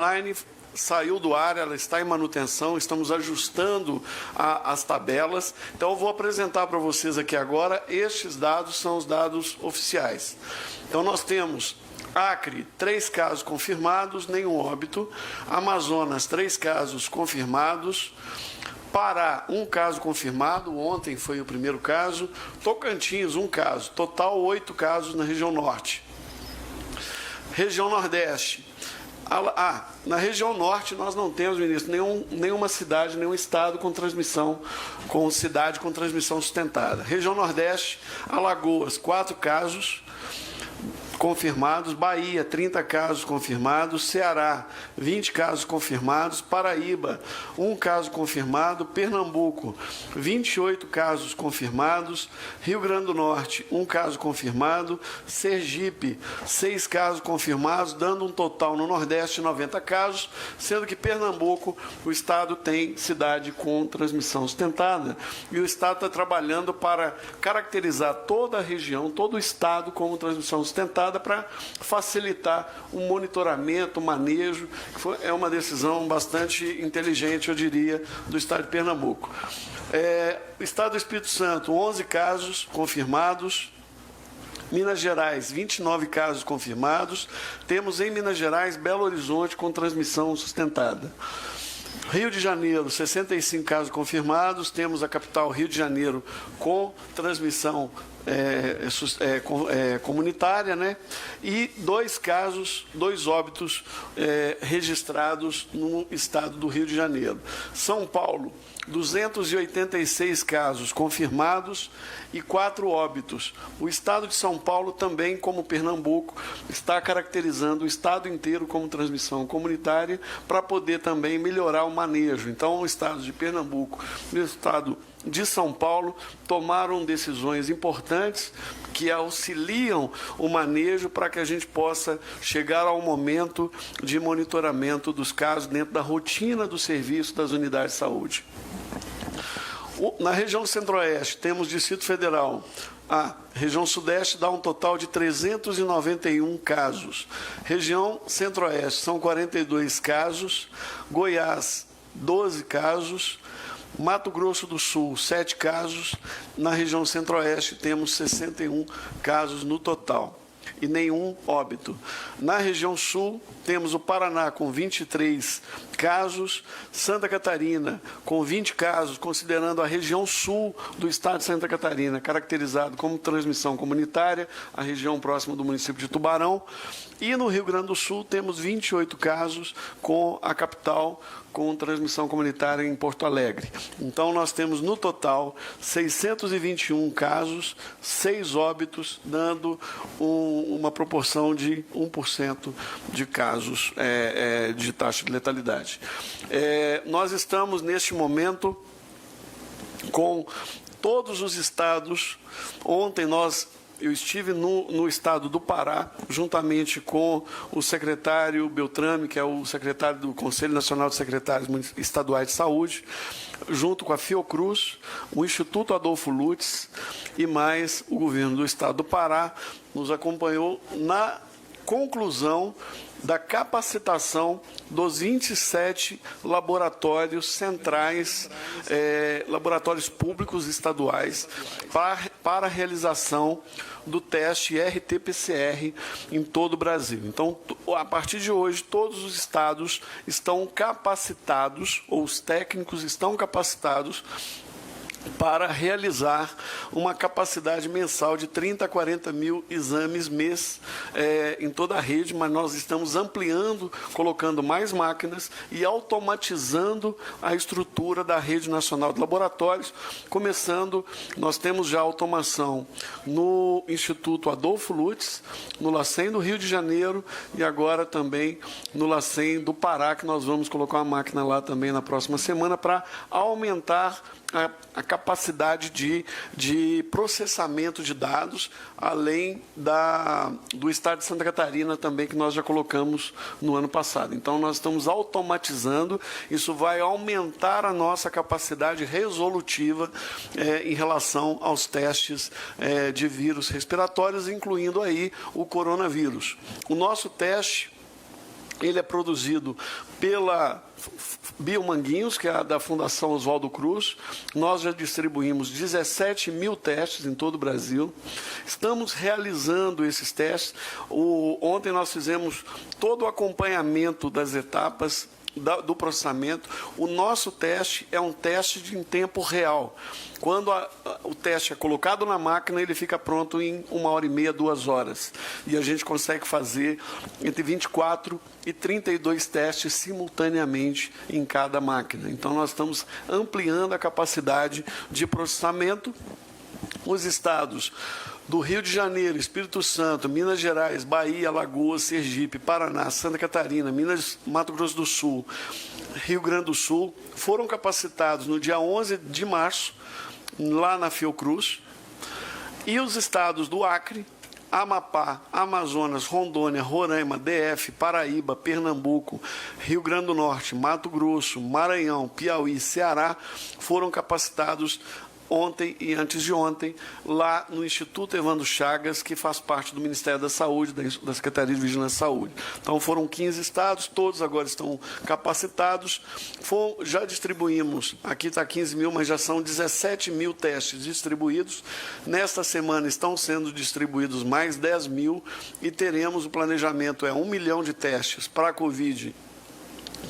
online saiu do ar, ela está em manutenção, estamos ajustando as tabelas. Então, eu vou apresentar para vocês aqui agora, estes dados são os dados oficiais. Então, nós temos Acre, 3 casos confirmados, nenhum óbito. Amazonas, 3 casos confirmados. Pará, 1 caso confirmado, ontem foi o primeiro caso. Tocantins, 1 caso, total 8 casos na região norte. Região nordeste. Na região norte nós não temos, ministro, nenhuma cidade, nenhum estado com cidade com transmissão sustentada. Região nordeste, Alagoas, 4 casos confirmados, Bahia, 30 casos confirmados, Ceará, 20 casos confirmados, Paraíba, 1 caso confirmado, Pernambuco, 28 casos confirmados, Rio Grande do Norte, 1 caso confirmado, Sergipe, 6 casos confirmados, dando um total no Nordeste 90 casos, sendo que Pernambuco, o estado tem cidade com transmissão sustentada, e o estado está trabalhando para caracterizar toda a região, todo o estado como transmissão sustentada, para facilitar o monitoramento, o manejo. É uma decisão bastante inteligente, eu diria, do estado de Pernambuco. Estado do Espírito Santo, 11 casos confirmados. Minas Gerais, 29 casos confirmados. Temos em Minas Gerais, Belo Horizonte com transmissão sustentada. Rio de Janeiro, 65 casos confirmados. Temos a capital Rio de Janeiro com transmissão comunitária, né? E 2 óbitos registrados no estado do Rio de Janeiro. São Paulo, 286 casos confirmados e 4 óbitos. O estado de São Paulo também, como Pernambuco, está caracterizando o estado inteiro como transmissão comunitária para poder também melhorar o manejo. Então, o estado de Pernambuco e o estado de São Paulo tomaram decisões importantes que auxiliam o manejo para que a gente possa chegar ao momento de monitoramento dos casos dentro da rotina do serviço das unidades de saúde. Na região Centro-Oeste, temos Distrito Federal. A região Sudeste dá um total de 391 casos. Região Centro-Oeste são 42 casos. Goiás, 12 casos. Mato Grosso do Sul, 7 casos. Na região Centro-Oeste, temos 61 casos no total e nenhum óbito. Na região Sul, temos o Paraná com 23 casos, Santa Catarina com 20 casos, considerando a região sul do estado de Santa Catarina, caracterizado como transmissão comunitária, a região próxima do município de Tubarão. E no Rio Grande do Sul, temos 28 casos com a capital com transmissão comunitária em Porto Alegre. Então, nós temos no total 621 casos, 6 óbitos, dando uma proporção de 1% de casos de taxa de letalidade. Nós estamos, neste momento, com todos os estados. Ontem eu estive no estado do Pará, juntamente com o secretário Beltrame, que é o secretário do Conselho Nacional de Secretários Estaduais de Saúde, junto com a Fiocruz, o Instituto Adolfo Lutz e mais o governo do estado do Pará, nos acompanhou na conclusão da capacitação dos 27 laboratórios centrais, laboratórios públicos estaduais, para a realização do teste RT-PCR em todo o Brasil. Então, a partir de hoje, todos os estados estão capacitados, ou os técnicos estão capacitados, para realizar uma capacidade mensal de 30 a 40 mil exames mês em toda a rede, mas nós estamos ampliando, colocando mais máquinas e automatizando a estrutura da rede nacional de laboratórios, começando, nós temos já automação no Instituto Adolfo Lutz, no LACEN do Rio de Janeiro e agora também no LACEN do Pará, que nós vamos colocar uma máquina lá também na próxima semana para aumentar a capacidade de processamento de dados, além do estado de Santa Catarina também, que nós já colocamos no ano passado. Então, nós estamos automatizando, isso vai aumentar a nossa capacidade resolutiva em relação aos testes de vírus respiratórios, incluindo aí o coronavírus. O nosso teste Ele é produzido pela Biomanguinhos, que é a da Fundação Oswaldo Cruz. Nós já distribuímos 17 mil testes em todo o Brasil. Estamos realizando esses testes. Ontem nós fizemos todo o acompanhamento das etapas do processamento. O nosso teste é um teste em tempo real. Quando o teste é colocado na máquina, ele fica pronto em 1h30, 2 horas. E a gente consegue fazer entre 24 e 32 testes simultaneamente em cada máquina. Então, nós estamos ampliando a capacidade de processamento. Os estados do Rio de Janeiro, Espírito Santo, Minas Gerais, Bahia, Alagoas, Sergipe, Paraná, Santa Catarina, Mato Grosso do Sul, Rio Grande do Sul, foram capacitados no dia 11 de março, lá na Fiocruz, e os estados do Acre, Amapá, Amazonas, Rondônia, Roraima, DF, Paraíba, Pernambuco, Rio Grande do Norte, Mato Grosso, Maranhão, Piauí, Ceará, foram capacitados ontem e antes de ontem, lá no Instituto Evandro Chagas, que faz parte do Ministério da Saúde, da Secretaria de Vigilância e Saúde. Então, foram 15 estados, todos agora estão capacitados. Já distribuímos, aqui está 15 mil, mas já são 17 mil testes distribuídos. Nesta semana estão sendo distribuídos mais 10 mil e teremos, o planejamento é 1 milhão de testes para a Covid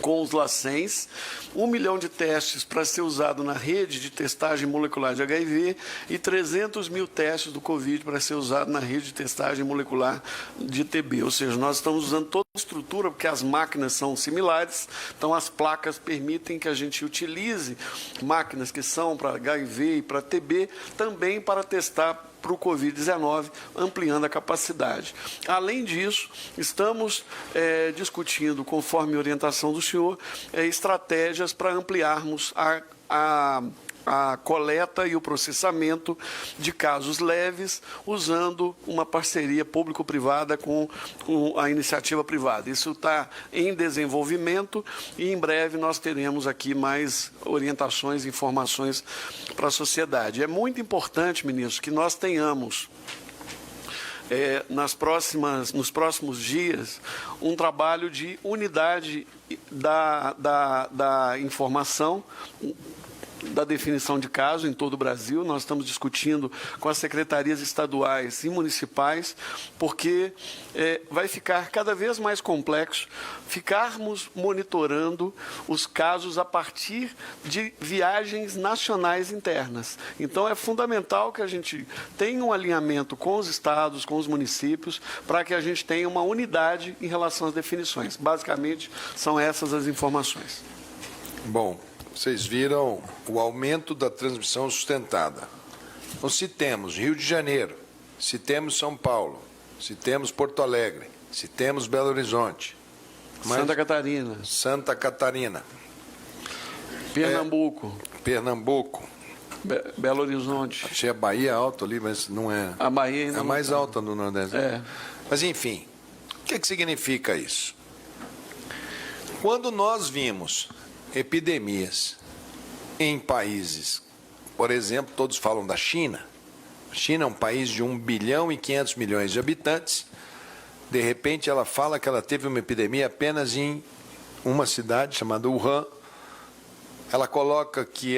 com os LACENs, 1 milhão de testes para ser usado na rede de testagem molecular de HIV e 300 mil testes do Covid para ser usado na rede de testagem molecular de TB. Ou seja, nós estamos usando toda a estrutura, porque as máquinas são similares, então as placas permitem que a gente utilize máquinas que são para HIV e para TB também para testar para o Covid-19, ampliando a capacidade. Além disso, estamos discutindo, conforme a orientação do senhor, estratégias para ampliarmos a coleta e o processamento de casos leves, usando uma parceria público-privada com a iniciativa privada. Isso está em desenvolvimento e, em breve, nós teremos aqui mais orientações e informações para a sociedade. É muito importante, ministro, que nós tenhamos nos próximos dias, um trabalho de unidade da informação, da definição de caso em todo o Brasil. Nós estamos discutindo com as secretarias estaduais e municipais, porque vai ficar cada vez mais complexo ficarmos monitorando os casos a partir de viagens nacionais internas. Então, é fundamental que a gente tenha um alinhamento com os estados, com os municípios, para que a gente tenha uma unidade em relação às definições. Basicamente, são essas as informações. Bom, vocês viram o aumento da transmissão sustentada. Então, se temos Rio de Janeiro, se temos São Paulo, se temos Porto Alegre, se temos Belo Horizonte, Santa Catarina, Pernambuco, Belo Horizonte. Achei a Bahia alta ali, mas não é. A Bahia ainda é a mais alta no Nordeste. Mas, enfim, o que significa isso? Quando nós vimos epidemias em países, por exemplo, todos falam da China. A China é um país de 1 bilhão e 500 milhões de habitantes. De repente, ela fala que ela teve uma epidemia apenas em uma cidade chamada Wuhan. Ela coloca que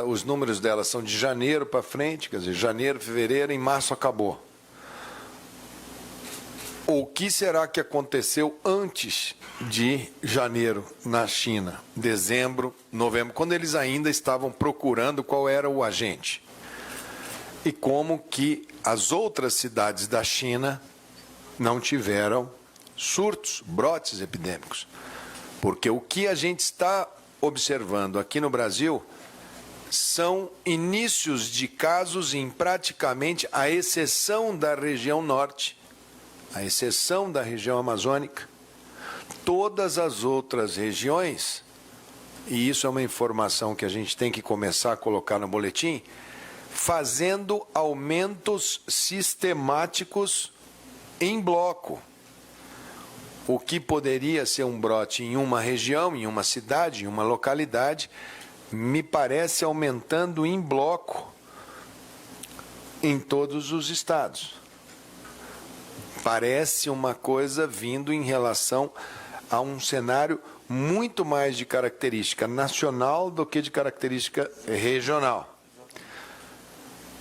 os números dela são de janeiro para frente, quer dizer, janeiro, fevereiro, em março acabou. O que será que aconteceu antes de janeiro na China? Dezembro, novembro, quando eles ainda estavam procurando qual era o agente. E como que as outras cidades da China não tiveram surtos, brotes epidêmicos. Porque o que a gente está observando aqui no Brasil são inícios de casos em praticamente, à exceção da região norte, à exceção da região amazônica, todas as outras regiões, e isso é uma informação que a gente tem que começar a colocar no boletim, fazendo aumentos sistemáticos em bloco. O que poderia ser um brote em uma região, em uma cidade, em uma localidade, me parece aumentando em bloco em todos os estados. Parece uma coisa vindo em relação há um cenário muito mais de característica nacional do que de característica regional.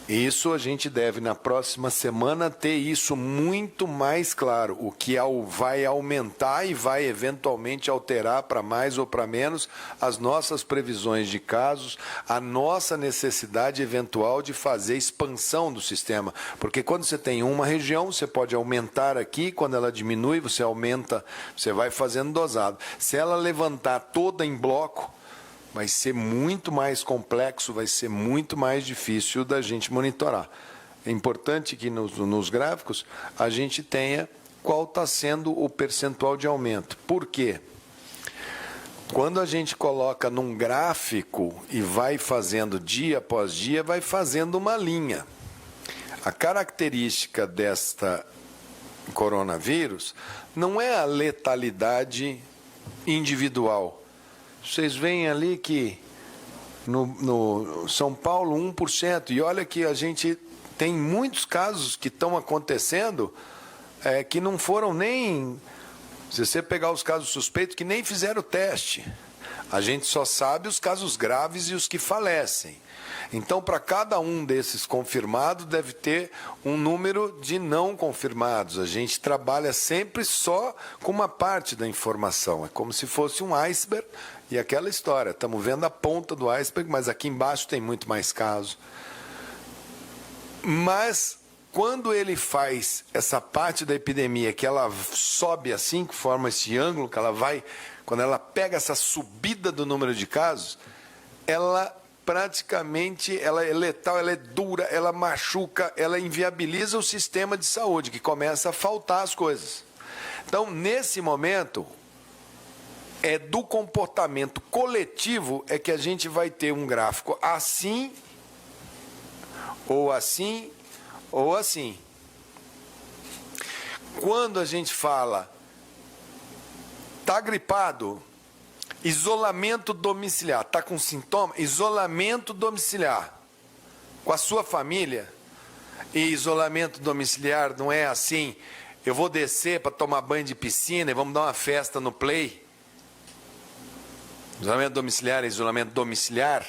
Isso a gente deve, na próxima semana, ter isso muito mais claro, o que vai aumentar e vai eventualmente alterar para mais ou para menos as nossas previsões de casos, a nossa necessidade eventual de fazer expansão do sistema. Porque quando você tem uma região, você pode aumentar aqui, quando ela diminui, você aumenta, você vai fazendo dosado. Se ela levantar toda em bloco, vai ser muito mais complexo, vai ser muito mais difícil da gente monitorar. É importante que nos gráficos a gente tenha qual está sendo o percentual de aumento. Por quê? Quando a gente coloca num gráfico e vai fazendo dia após dia, vai fazendo uma linha. A característica desta coronavírus não é a letalidade individual. Vocês veem ali que no São Paulo 1%, e olha que a gente tem muitos casos que estão acontecendo que não foram nem, se você pegar os casos suspeitos, que nem fizeram o teste. A gente só sabe os casos graves e os que falecem. Então, para cada um desses confirmados, deve ter um número de não confirmados. A gente trabalha sempre só com uma parte da informação. É como se fosse um iceberg e aquela história. Estamos vendo a ponta do iceberg, mas aqui embaixo tem muito mais casos. Mas, quando ele faz essa parte da epidemia, que ela sobe assim, que forma esse ângulo, que ela vai, quando ela pega essa subida do número de casos, ela praticamente, ela é letal, ela é dura, ela machuca, ela inviabiliza o sistema de saúde, que começa a faltar as coisas. Então, nesse momento, é do comportamento coletivo é que a gente vai ter um gráfico assim, ou assim, ou assim. Quando a gente fala, tá gripado, isolamento domiciliar, está com sintoma? Isolamento domiciliar com a sua família. E isolamento domiciliar não é assim, eu vou descer para tomar banho de piscina e vamos dar uma festa no play. Isolamento domiciliar é isolamento domiciliar.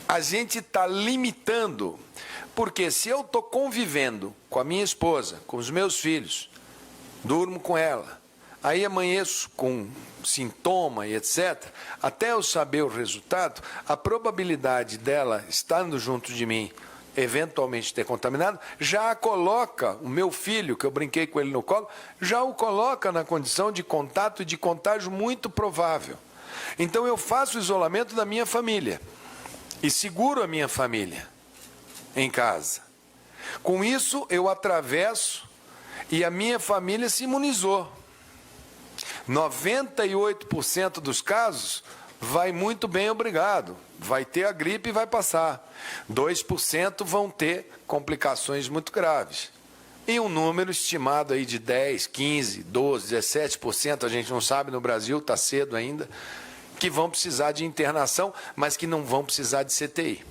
A gente está limitando, porque se eu estou convivendo com a minha esposa, com os meus filhos, durmo com ela, aí amanheço com sintoma e etc., até eu saber o resultado, a probabilidade dela, estando junto de mim, eventualmente ter contaminado, já a coloca, o meu filho, que eu brinquei com ele no colo, já o coloca na condição de contato e de contágio muito provável. Então eu faço o isolamento da minha família e seguro a minha família em casa. Com isso eu atravesso e a minha família se imunizou. 98% dos casos vai muito bem, obrigado. Vai ter a gripe e vai passar. 2% vão ter complicações muito graves. E um número estimado aí de 10, 15, 12, 17%, a gente não sabe no Brasil, está cedo ainda, que vão precisar de internação, mas que não vão precisar de CTI.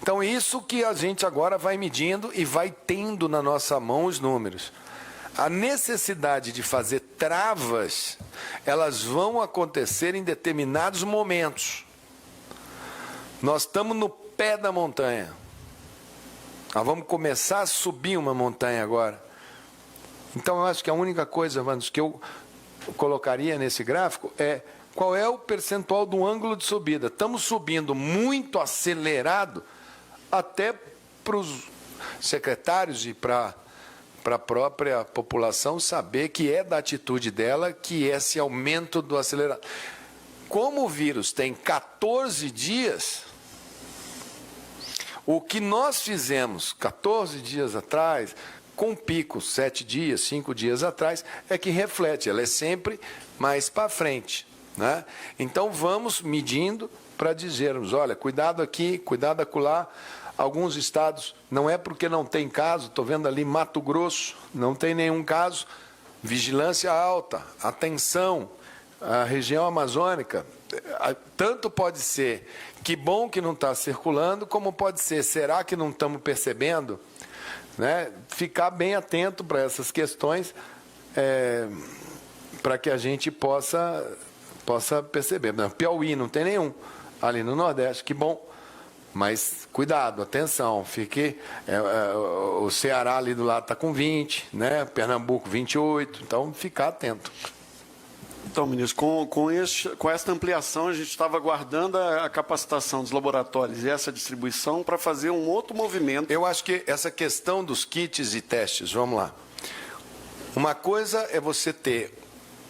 Então, isso que a gente agora vai medindo e vai tendo na nossa mão os números. A necessidade de fazer travas, elas vão acontecer em determinados momentos. Nós estamos no pé da montanha. Nós vamos começar a subir uma montanha agora. Então, eu acho que a única coisa, Vandos, que eu colocaria nesse gráfico é qual é o percentual do ângulo de subida. Estamos subindo muito acelerado até para os secretários e para a própria população saber que é da atitude dela que esse aumento do acelerado. Como o vírus tem 14 dias, o que nós fizemos 14 dias atrás, com pico 7 dias, 5 dias atrás, é que reflete, ela é sempre mais para frente, né? Então vamos medindo para dizermos, olha, cuidado aqui, cuidado acolá. Alguns estados, não é porque não tem caso, estou vendo ali Mato Grosso, não tem nenhum caso, vigilância alta, atenção, a região amazônica, tanto pode ser, que bom que não está circulando, como pode ser, será que não estamos percebendo? Né? Ficar bem atento para essas questões para que a gente possa perceber. Não, Piauí não tem nenhum, ali no Nordeste, que bom. Mas cuidado, atenção, o Ceará ali do lado está com 20, né? Pernambuco 28, então ficar atento. Então, ministro, com esta ampliação, a gente estava aguardando a capacitação dos laboratórios e essa distribuição para fazer um outro movimento. Eu acho que essa questão dos kits e testes, vamos lá. Uma coisa é você ter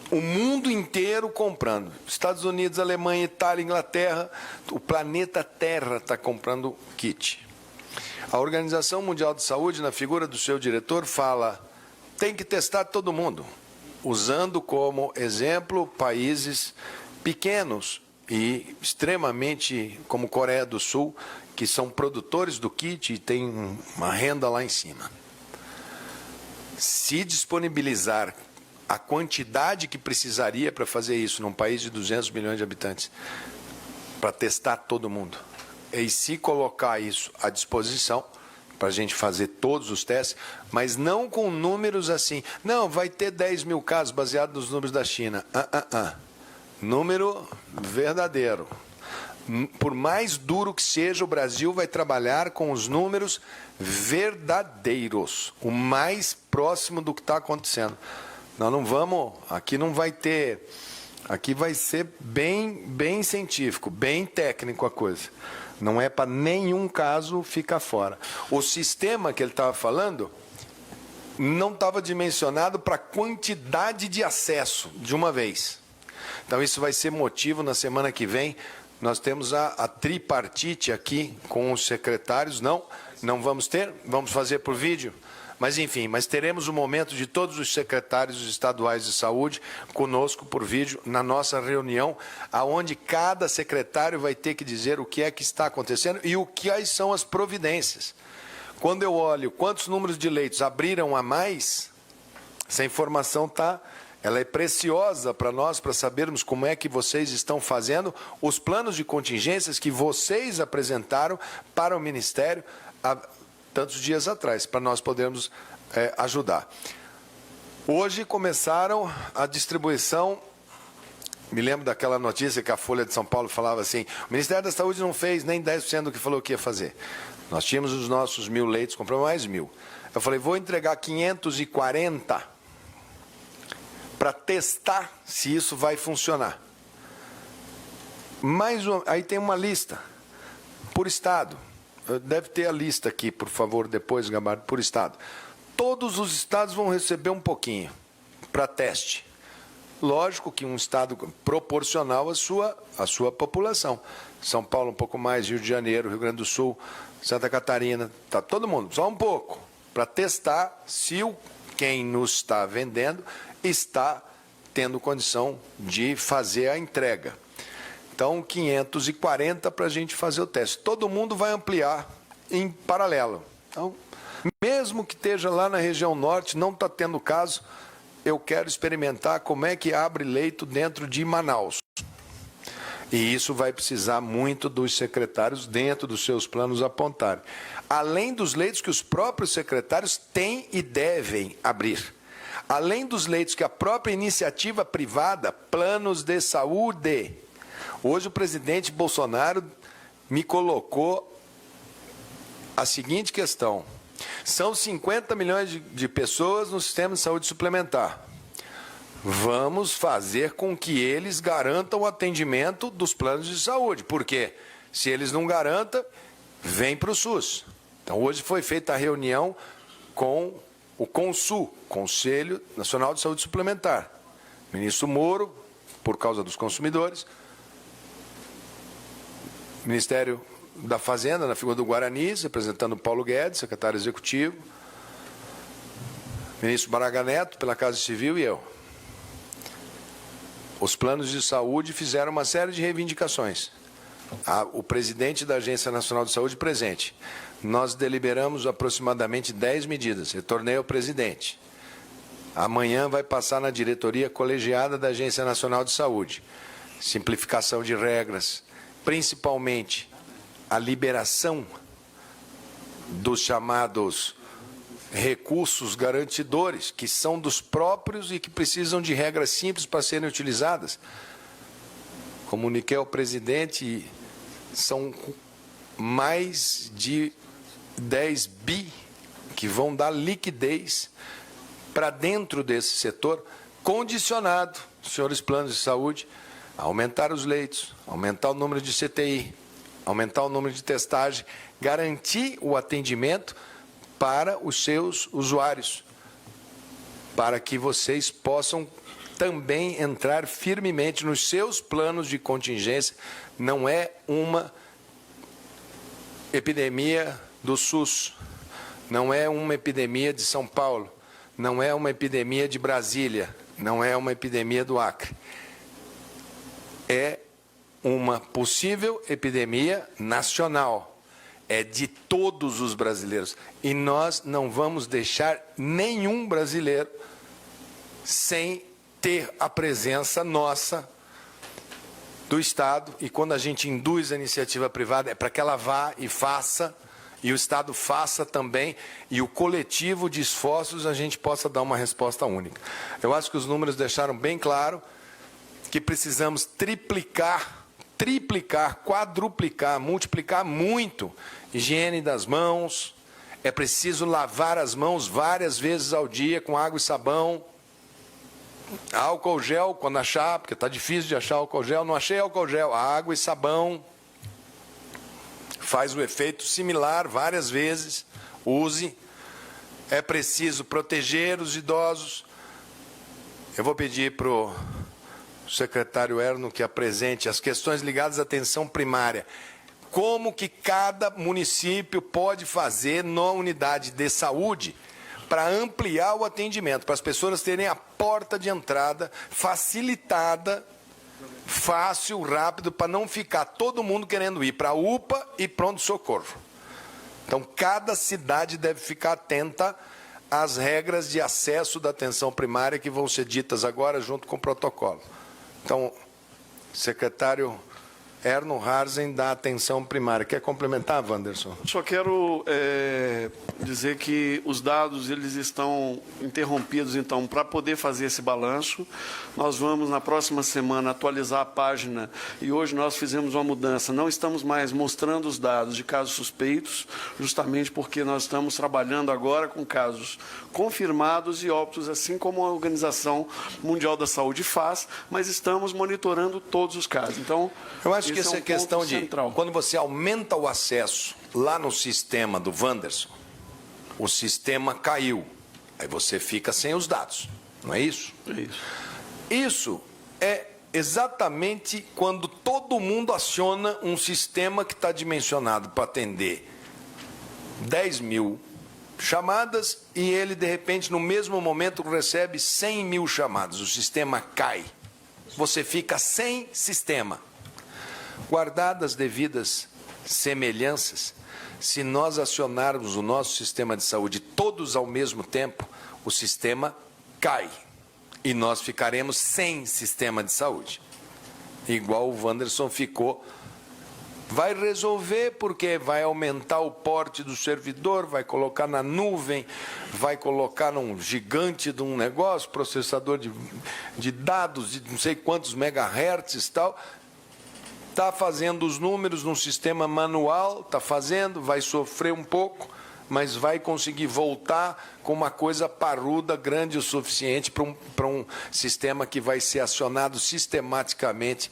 o mundo inteiro comprando. Estados Unidos, Alemanha, Itália, Inglaterra, o planeta Terra está comprando kit. A Organização Mundial de Saúde, na figura do seu diretor, fala: tem que testar todo mundo, usando como exemplo países pequenos e extremamente, como Coreia do Sul, que são produtores do kit e têm uma renda lá em cima. Se disponibilizar a quantidade que precisaria para fazer isso num país de 200 milhões de habitantes, para testar todo mundo, e se colocar isso à disposição para a gente fazer todos os testes, mas não com números assim, não, vai ter 10 mil casos baseado nos números da China. Número verdadeiro. Por mais duro que seja, o Brasil vai trabalhar com os números verdadeiros, o mais próximo do que está acontecendo. Nós não vamos, aqui não vai ter, aqui vai ser bem científico, bem técnico a coisa. Não é para nenhum caso ficar fora. O sistema que ele estava falando não estava dimensionado para a quantidade de acesso de uma vez. Então isso vai ser motivo na semana que vem. Nós temos a tripartite aqui com os secretários. Não vamos ter, vamos fazer por vídeo. Mas, enfim, teremos o momento de todos os secretários estaduais de saúde conosco por vídeo na nossa reunião, aonde cada secretário vai ter que dizer o que é que está acontecendo e quais são as providências. Quando eu olho quantos números de leitos abriram a mais, essa informação ela é preciosa para nós, para sabermos como é que vocês estão fazendo os planos de contingências que vocês apresentaram para o Ministério tantos dias atrás, para nós podermos ajudar. Hoje começaram a distribuição, me lembro daquela notícia que a Folha de São Paulo falava assim, o Ministério da Saúde não fez nem 10% do que falou que ia fazer. Nós tínhamos os nossos 1.000 leitos, compramos mais 1.000. Eu falei, vou entregar 540 para testar se isso vai funcionar. Aí tem uma lista, por estado. Deve ter a lista aqui, por favor, depois, Gabardo, por estado. Todos os estados vão receber um pouquinho para teste. Lógico que um estado proporcional à sua população. São Paulo um pouco mais, Rio de Janeiro, Rio Grande do Sul, Santa Catarina, tá todo mundo, só um pouco, para testar se quem nos está vendendo está tendo condição de fazer a entrega. Então, 540 para a gente fazer o teste. Todo mundo vai ampliar em paralelo. Então, mesmo que esteja lá na região norte, não está tendo caso, eu quero experimentar como é que abre leito dentro de Manaus. E isso vai precisar muito dos secretários dentro dos seus planos apontarem. Além dos leitos que os próprios secretários têm e devem abrir. Além dos leitos que a própria iniciativa privada, planos de saúde. Hoje o presidente Bolsonaro me colocou a seguinte questão. São 50 milhões de pessoas no sistema de saúde suplementar. Vamos fazer com que eles garantam o atendimento dos planos de saúde. Porque se eles não garantam, vem para o SUS. Então hoje foi feita a reunião com o CONSUL, Conselho Nacional de Saúde Suplementar. Ministro Moro, por causa dos consumidores, Ministério da Fazenda, na figura do Guarani, representando Paulo Guedes, secretário executivo, ministro Braga Neto, pela Casa Civil, e eu. Os planos de saúde fizeram uma série de reivindicações. O presidente da Agência Nacional de Saúde presente. Nós deliberamos aproximadamente 10 medidas. Retornei ao presidente. Amanhã vai passar na diretoria colegiada da Agência Nacional de Saúde. Simplificação de regras, principalmente a liberação dos chamados recursos garantidores, que são dos próprios e que precisam de regras simples para serem utilizadas. Comuniquei ao presidente, são mais de 10 bi que vão dar liquidez para dentro desse setor, condicionado, senhores planos de saúde, a aumentar os leitos, aumentar o número de CTI, aumentar o número de testagem, garantir o atendimento para os seus usuários, para que vocês possam também entrar firmemente nos seus planos de contingência. Não é uma epidemia do SUS, não é uma epidemia de São Paulo, não é uma epidemia de Brasília, não é uma epidemia do Acre. É uma possível epidemia nacional, é de todos os brasileiros. E nós não vamos deixar nenhum brasileiro sem ter a presença nossa do Estado. E quando a gente induz a iniciativa privada, é para que ela vá e faça, e o Estado faça também, e o coletivo de esforços a gente possa dar uma resposta única. Eu acho que os números deixaram bem claro que precisamos triplicar, quadruplicar, multiplicar muito higiene das mãos. É preciso lavar as mãos várias vezes ao dia com água e sabão. Álcool gel, quando achar, porque está difícil de achar álcool gel, não achei álcool gel, água e sabão. Faz o efeito similar várias vezes, use. É preciso proteger os idosos. Eu vou pedir para o secretário Erno que apresente as questões ligadas à atenção primária. Como que cada município pode fazer na unidade de saúde para ampliar o atendimento, para as pessoas terem a porta de entrada facilitada, fácil, rápido, para não ficar todo mundo querendo ir para a UPA e pronto-socorro. Então, cada cidade deve ficar atenta às regras de acesso da atenção primária que vão ser ditas agora junto com o protocolo. Então, secretário Erno Harzen, da atenção primária. Quer complementar, Wanderson? Só quero dizer que os dados eles estão interrompidos, então, para poder fazer esse balanço, nós vamos, na próxima semana, atualizar a página e hoje nós fizemos uma mudança. Não estamos mais mostrando os dados de casos suspeitos, justamente porque nós estamos trabalhando agora com casos confirmados e óbitos, assim como a Organização Mundial da Saúde faz, mas estamos monitorando todos os casos. Então, eu acho que essa é questão de central. Quando você aumenta o acesso lá no sistema do Wanderson, o sistema caiu. Aí você fica sem os dados. Não é isso? É isso. Isso é exatamente quando todo mundo aciona um sistema que está dimensionado para atender 10 mil chamadas e ele, de repente, no mesmo momento, recebe 100 mil chamadas. O sistema cai. Você fica sem sistema. Guardadas devidas semelhanças, se nós acionarmos o nosso sistema de saúde todos ao mesmo tempo, o sistema cai e nós ficaremos sem sistema de saúde. Igual o Wanderson ficou. Vai resolver porque vai aumentar o porte do servidor, vai colocar na nuvem, vai colocar num gigante de um negócio, processador de dados de não sei quantos megahertz e tal. Está fazendo os números num sistema manual, está fazendo, vai sofrer um pouco, mas vai conseguir voltar com uma coisa parruda, grande o suficiente para um sistema que vai ser acionado sistematicamente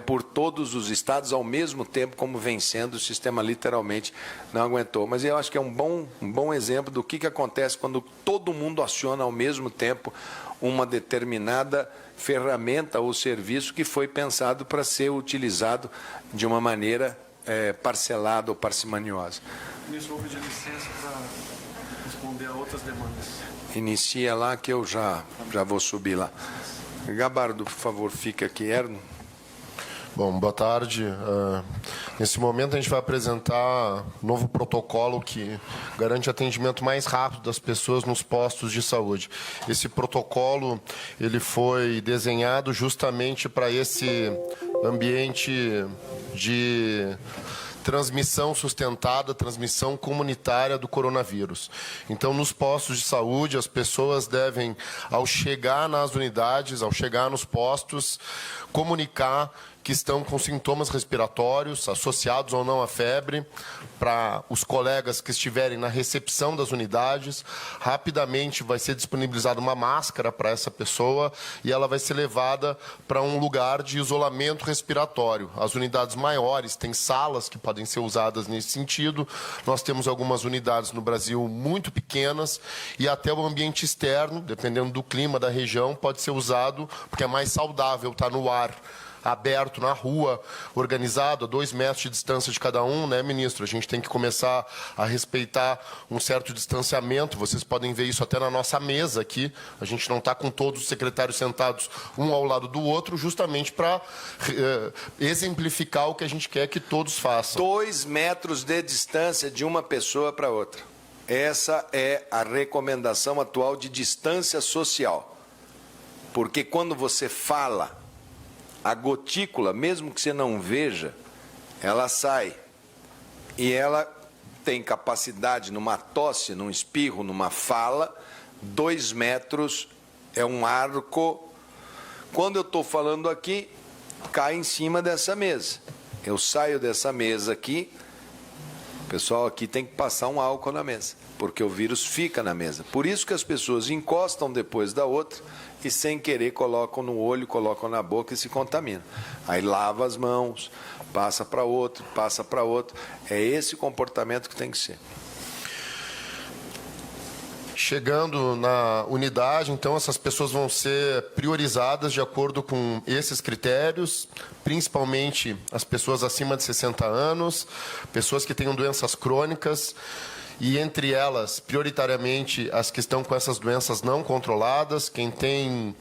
por todos os estados ao mesmo tempo, como vem sendo, o sistema literalmente não aguentou. Mas eu acho que é um bom exemplo do que acontece quando todo mundo aciona ao mesmo tempo uma determinada ferramenta ou serviço que foi pensado para ser utilizado de uma maneira parcelada ou parcimoniosa. Ministro, vou pedir licença para responder a outras demandas. Inicia lá que eu já vou subir lá. Gabardo, por favor, fica aqui. Erno. Bom, boa tarde. Nesse momento a gente vai apresentar um novo protocolo que garante atendimento mais rápido das pessoas nos postos de saúde. Esse protocolo ele foi desenhado justamente para esse ambiente de transmissão sustentada, transmissão comunitária do coronavírus. Então, nos postos de saúde, as pessoas devem, ao chegar nas unidades, ao chegar nos postos, comunicar que estão com sintomas respiratórios, associados ou não à febre, para os colegas que estiverem na recepção das unidades. Rapidamente vai ser disponibilizada uma máscara para essa pessoa e ela vai ser levada para um lugar de isolamento respiratório. As unidades maiores têm salas que podem ser usadas nesse sentido. Nós temos algumas unidades no Brasil muito pequenas e até o ambiente externo, dependendo do clima da região, pode ser usado porque é mais saudável estar no ar aberto, na rua, organizado, a 2 metros de distância de cada um, né, ministro? A gente tem que começar a respeitar um certo distanciamento. Vocês podem ver isso até na nossa mesa aqui. A gente não está com todos os secretários sentados um ao lado do outro, justamente para exemplificar o que a gente quer que todos façam. 2 metros de distância de uma pessoa para outra. Essa é a recomendação atual de distância social. Porque quando você fala, a gotícula, mesmo que você não veja, ela sai. E ela tem capacidade, numa tosse, num espirro, numa fala, 2 metros é um arco. Quando eu estou falando aqui, cai em cima dessa mesa. Eu saio dessa mesa aqui, o pessoal aqui tem que passar um álcool na mesa, porque o vírus fica na mesa. Por isso que as pessoas encostam depois da outra e, sem querer, colocam no olho, colocam na boca e se contaminam. Aí lava as mãos, passa para outro, passa para outro. É esse o comportamento que tem que ser. Chegando na unidade, então, essas pessoas vão ser priorizadas de acordo com esses critérios, principalmente as pessoas acima de 60 anos, pessoas que tenham doenças crônicas, e entre elas, prioritariamente, as que estão com essas doenças não controladas, quem tem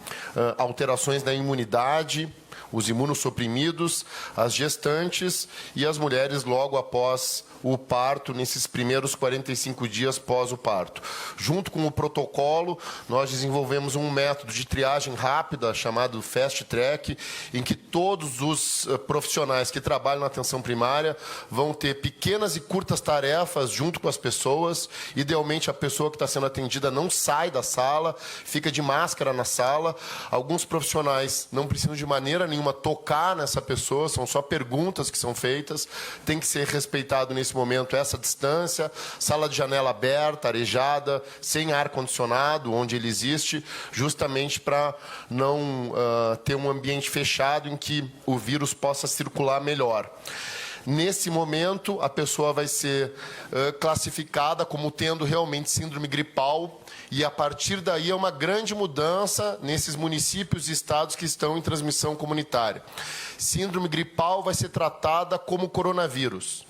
alterações na imunidade, os imunossuprimidos, as gestantes e as mulheres logo após o parto, nesses primeiros 45 dias pós o parto. Junto com o protocolo, nós desenvolvemos um método de triagem rápida, chamado Fast Track, em que todos os profissionais que trabalham na atenção primária vão ter pequenas e curtas tarefas junto com as pessoas. Idealmente, a pessoa que está sendo atendida não sai da sala, fica de máscara na sala. Alguns profissionais não precisam de maneira nenhuma tocar nessa pessoa, são só perguntas que são feitas. Tem que ser respeitado nesse momento essa distância, sala de janela aberta, arejada, sem ar-condicionado, onde ele existe, justamente para não ter um ambiente fechado em que o vírus possa circular melhor. Nesse momento, a pessoa vai ser classificada como tendo realmente síndrome gripal, e a partir daí é uma grande mudança nesses municípios e estados que estão em transmissão comunitária. Síndrome gripal vai ser tratada como coronavírus.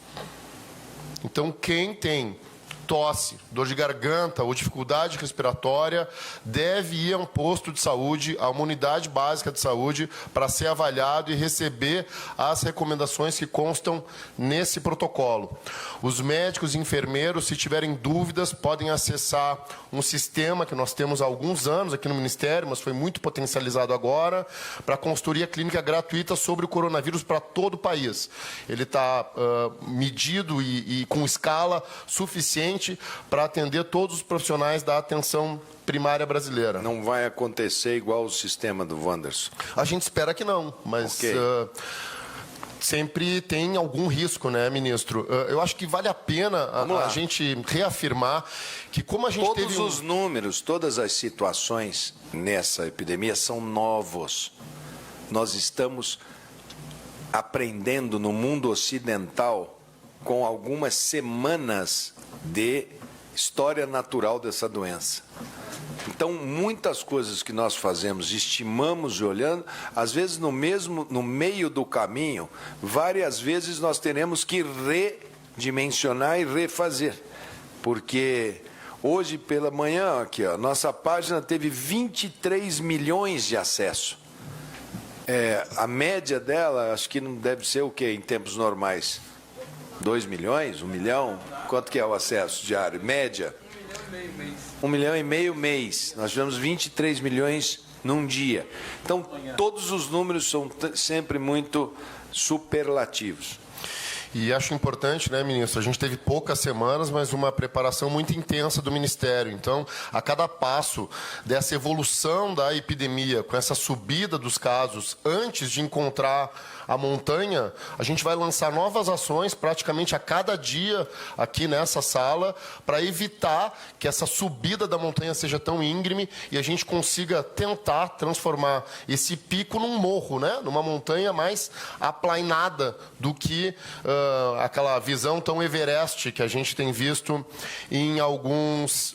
Então, quem tem tosse, dor de garganta ou dificuldade respiratória deve ir a um posto de saúde, a uma unidade básica de saúde, para ser avaliado e receber as recomendações que constam nesse protocolo. Os médicos e enfermeiros, se tiverem dúvidas, podem acessar um sistema que nós temos há alguns anos aqui no Ministério, mas foi muito potencializado agora, para consultoria clínica gratuita sobre o coronavírus para todo o país. Ele está medido e com escala suficiente para atender todos os profissionais da atenção primária brasileira. Não vai acontecer igual o sistema do Wanderson? A gente espera que não, mas sempre tem algum risco, né, ministro? Eu acho que vale a pena a gente reafirmar que, como a gente Todos os números, todas as situações nessa epidemia são novos. Nós estamos aprendendo no mundo ocidental com algumas semanas de história natural dessa doença. Então, muitas coisas que nós fazemos, estimamos e olhando, às vezes no meio do caminho, várias vezes nós teremos que redimensionar e refazer. Porque hoje pela manhã, aqui, ó, nossa página teve 23 milhões de acessos. A média dela, acho que não deve ser o quê em tempos normais? 2 milhões? 1 milhão? Quanto que é o acesso diário? Média? 1,5 milhão mês. Nós tivemos 23 milhões num dia. Então, todos os números são sempre muito superlativos. E acho importante, né, ministro, a gente teve poucas semanas, mas uma preparação muito intensa do Ministério. Então, a cada passo dessa evolução da epidemia, com essa subida dos casos, antes de encontrar a montanha, a gente vai lançar novas ações praticamente a cada dia aqui nessa sala para evitar que essa subida da montanha seja tão íngreme e a gente consiga tentar transformar esse pico num morro, né? Numa montanha mais aplainada do que aquela visão tão Everest que a gente tem visto em alguns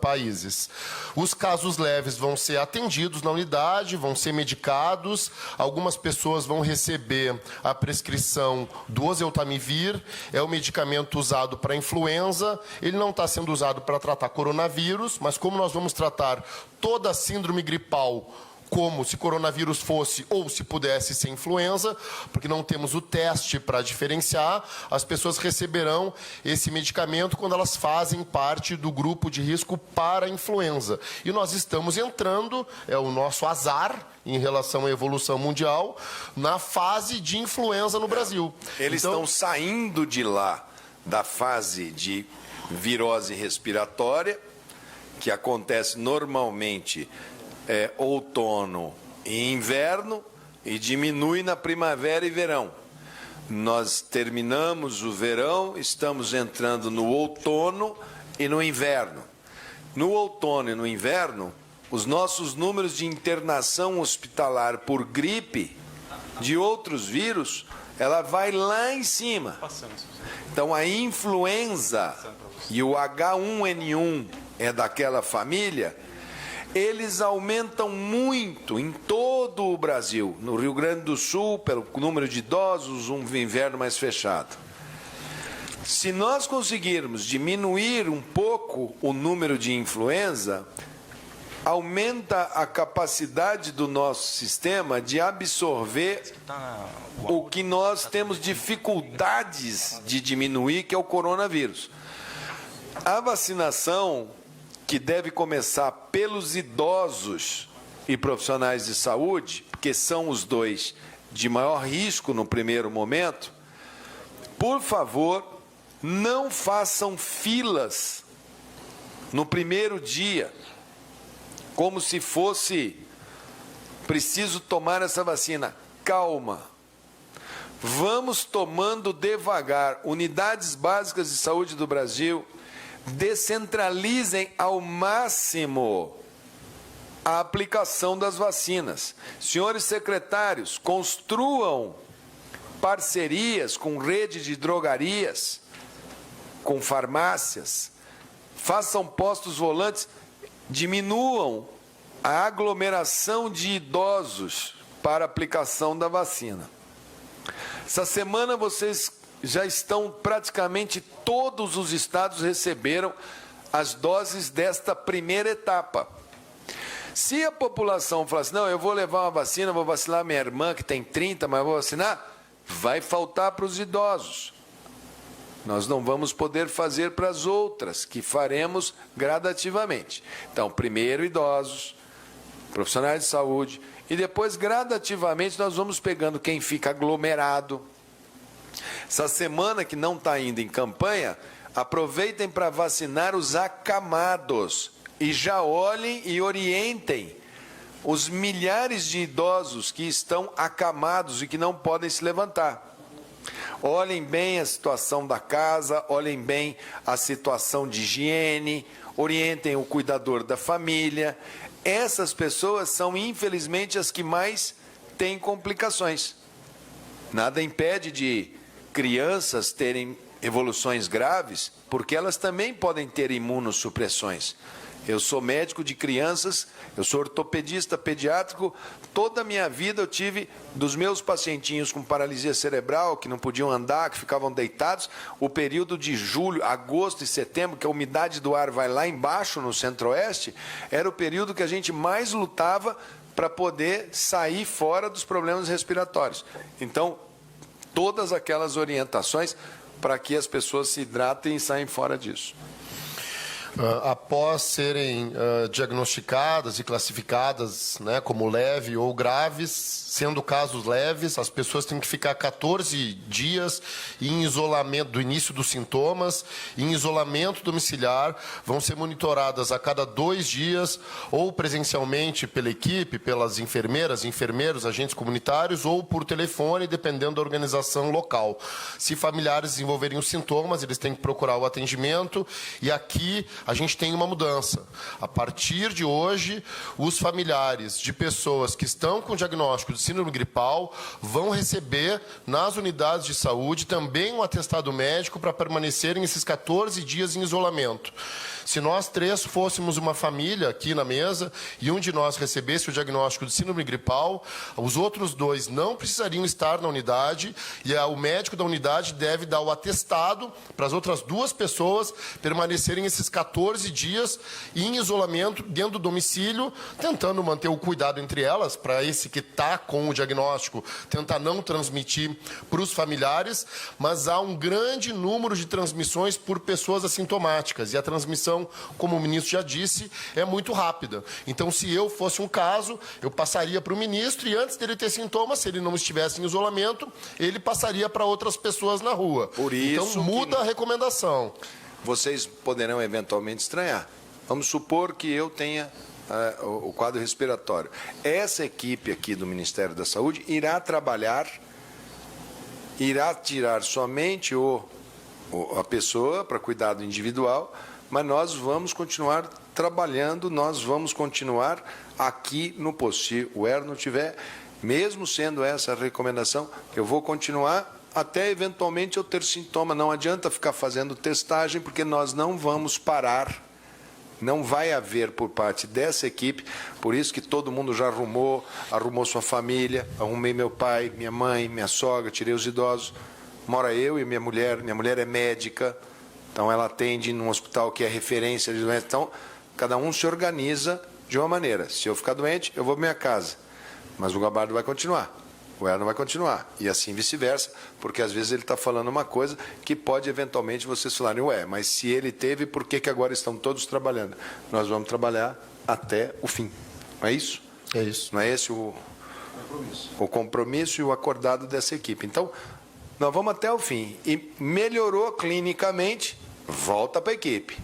países. Os casos leves vão ser atendidos na unidade, vão ser medicados, algumas pessoas vão receber a prescrição do oseltamivir, é o medicamento usado para influenza, ele não está sendo usado para tratar coronavírus, mas como nós vamos tratar toda a síndrome gripal como se coronavírus fosse ou se pudesse ser influenza, porque não temos o teste para diferenciar, as pessoas receberão esse medicamento quando elas fazem parte do grupo de risco para a influenza. E nós estamos entrando, é o nosso azar em relação à evolução mundial, na fase de influenza no Brasil. Eles estão saindo de lá, da fase de virose respiratória, que acontece normalmente outono e inverno e diminui na primavera e verão. Nós terminamos o verão, estamos entrando no outono e no inverno. No outono e no inverno, os nossos números de internação hospitalar por gripe de outros vírus, ela vai lá em cima. Então a influenza e o H1N1 é daquela família, eles aumentam muito em todo o Brasil. No Rio Grande do Sul, pelo número de idosos, um inverno mais fechado. Se nós conseguirmos diminuir um pouco o número de influenza, aumenta a capacidade do nosso sistema de absorver o que nós temos dificuldades de diminuir, que é o coronavírus. A vacinação, que deve começar pelos idosos e profissionais de saúde, porque são os dois de maior risco no primeiro momento, por favor, não façam filas no primeiro dia, como se fosse preciso tomar essa vacina. Calma. Vamos tomando devagar. Unidades básicas de saúde do Brasil, descentralizem ao máximo a aplicação das vacinas. Senhores secretários, construam parcerias com rede de drogarias, com farmácias, façam postos volantes, diminuam a aglomeração de idosos para a aplicação da vacina. Essa semana vocês já estão praticamente todos os estados receberam as doses desta primeira etapa. Se a população falar assim, não, eu vou levar uma vacina, vou vacinar minha irmã que tem 30, mas vou vacinar, vai faltar para os idosos. Nós não vamos poder fazer para as outras, que faremos gradativamente. Então, primeiro idosos, profissionais de saúde, e depois gradativamente nós vamos pegando quem fica aglomerado. Essa semana que não está ainda em campanha, aproveitem para vacinar os acamados e já olhem e orientem os milhares de idosos que estão acamados e que não podem se levantar. Olhem bem a situação da casa, olhem bem a situação de higiene, orientem o cuidador da família. Essas pessoas são, infelizmente, as que mais têm complicações. Nada impede de crianças terem evoluções graves, porque elas também podem ter imunossupressões. Eu sou médico de crianças, eu sou ortopedista pediátrico, toda a minha vida eu tive dos meus pacientinhos com paralisia cerebral, que não podiam andar, que ficavam deitados, o período de julho, agosto e setembro, que a umidade do ar vai lá embaixo no centro-oeste, era o período que a gente mais lutava para poder sair fora dos problemas respiratórios. Então, todas aquelas orientações para que as pessoas se hidratem e saiam fora disso. Após serem diagnosticadas e classificadas, né, como leve ou graves, sendo casos leves, as pessoas têm que ficar 14 dias em isolamento, do início dos sintomas, em isolamento domiciliar, vão ser monitoradas a cada 2 dias, ou presencialmente pela equipe, pelas enfermeiras, enfermeiros, agentes comunitários, ou por telefone, dependendo da organização local. Se familiares desenvolverem os sintomas, eles têm que procurar o atendimento, e aqui a gente tem uma mudança. A partir de hoje, os familiares de pessoas que estão com diagnóstico de síndrome gripal vão receber nas unidades de saúde também um atestado médico para permanecerem esses 14 dias em isolamento. Se nós 3 fôssemos uma família aqui na mesa e um de nós recebesse o diagnóstico de síndrome gripal, os outros 2 não precisariam estar na unidade e o médico da unidade deve dar o atestado para as outras 2 pessoas permanecerem esses 14 dias em isolamento dentro do domicílio, tentando manter o cuidado entre elas, para esse que está com o diagnóstico, tentar não transmitir para os familiares, mas há um grande número de transmissões por pessoas assintomáticas, e a transmissão, como o ministro já disse, é muito rápida. Então, se eu fosse um caso, eu passaria para o ministro e antes dele ter sintomas, se ele não estivesse em isolamento, ele passaria para outras pessoas na rua. Por isso então, muda a recomendação. Vocês poderão eventualmente estranhar. Vamos supor que eu tenha o quadro respiratório. Essa equipe aqui do Ministério da Saúde irá trabalhar, irá tirar somente a pessoa para cuidado individual, mas nós vamos continuar trabalhando, nós vamos continuar aqui no posto. Se o Erno tiver, mesmo sendo essa a recomendação, eu vou continuar até eventualmente eu ter sintoma. Não adianta ficar fazendo testagem, porque nós não vamos parar. Não vai haver por parte dessa equipe, por isso que todo mundo já arrumou sua família, arrumei meu pai, minha mãe, minha sogra, tirei os idosos. Mora eu e minha mulher é médica, então ela atende num hospital que é referência de doença. Então, cada um se organiza de uma maneira. Se eu ficar doente, eu vou para minha casa, mas o Gabardo vai continuar. O Erno vai continuar, e assim vice-versa, porque às vezes ele está falando uma coisa que pode eventualmente vocês falarem, ué, mas se ele teve, por que agora estão todos trabalhando? Nós vamos trabalhar até o fim, não é isso? É isso. Não é esse o compromisso e o acordado dessa equipe. Então, nós vamos até o fim, e melhorou clinicamente, volta para a equipe.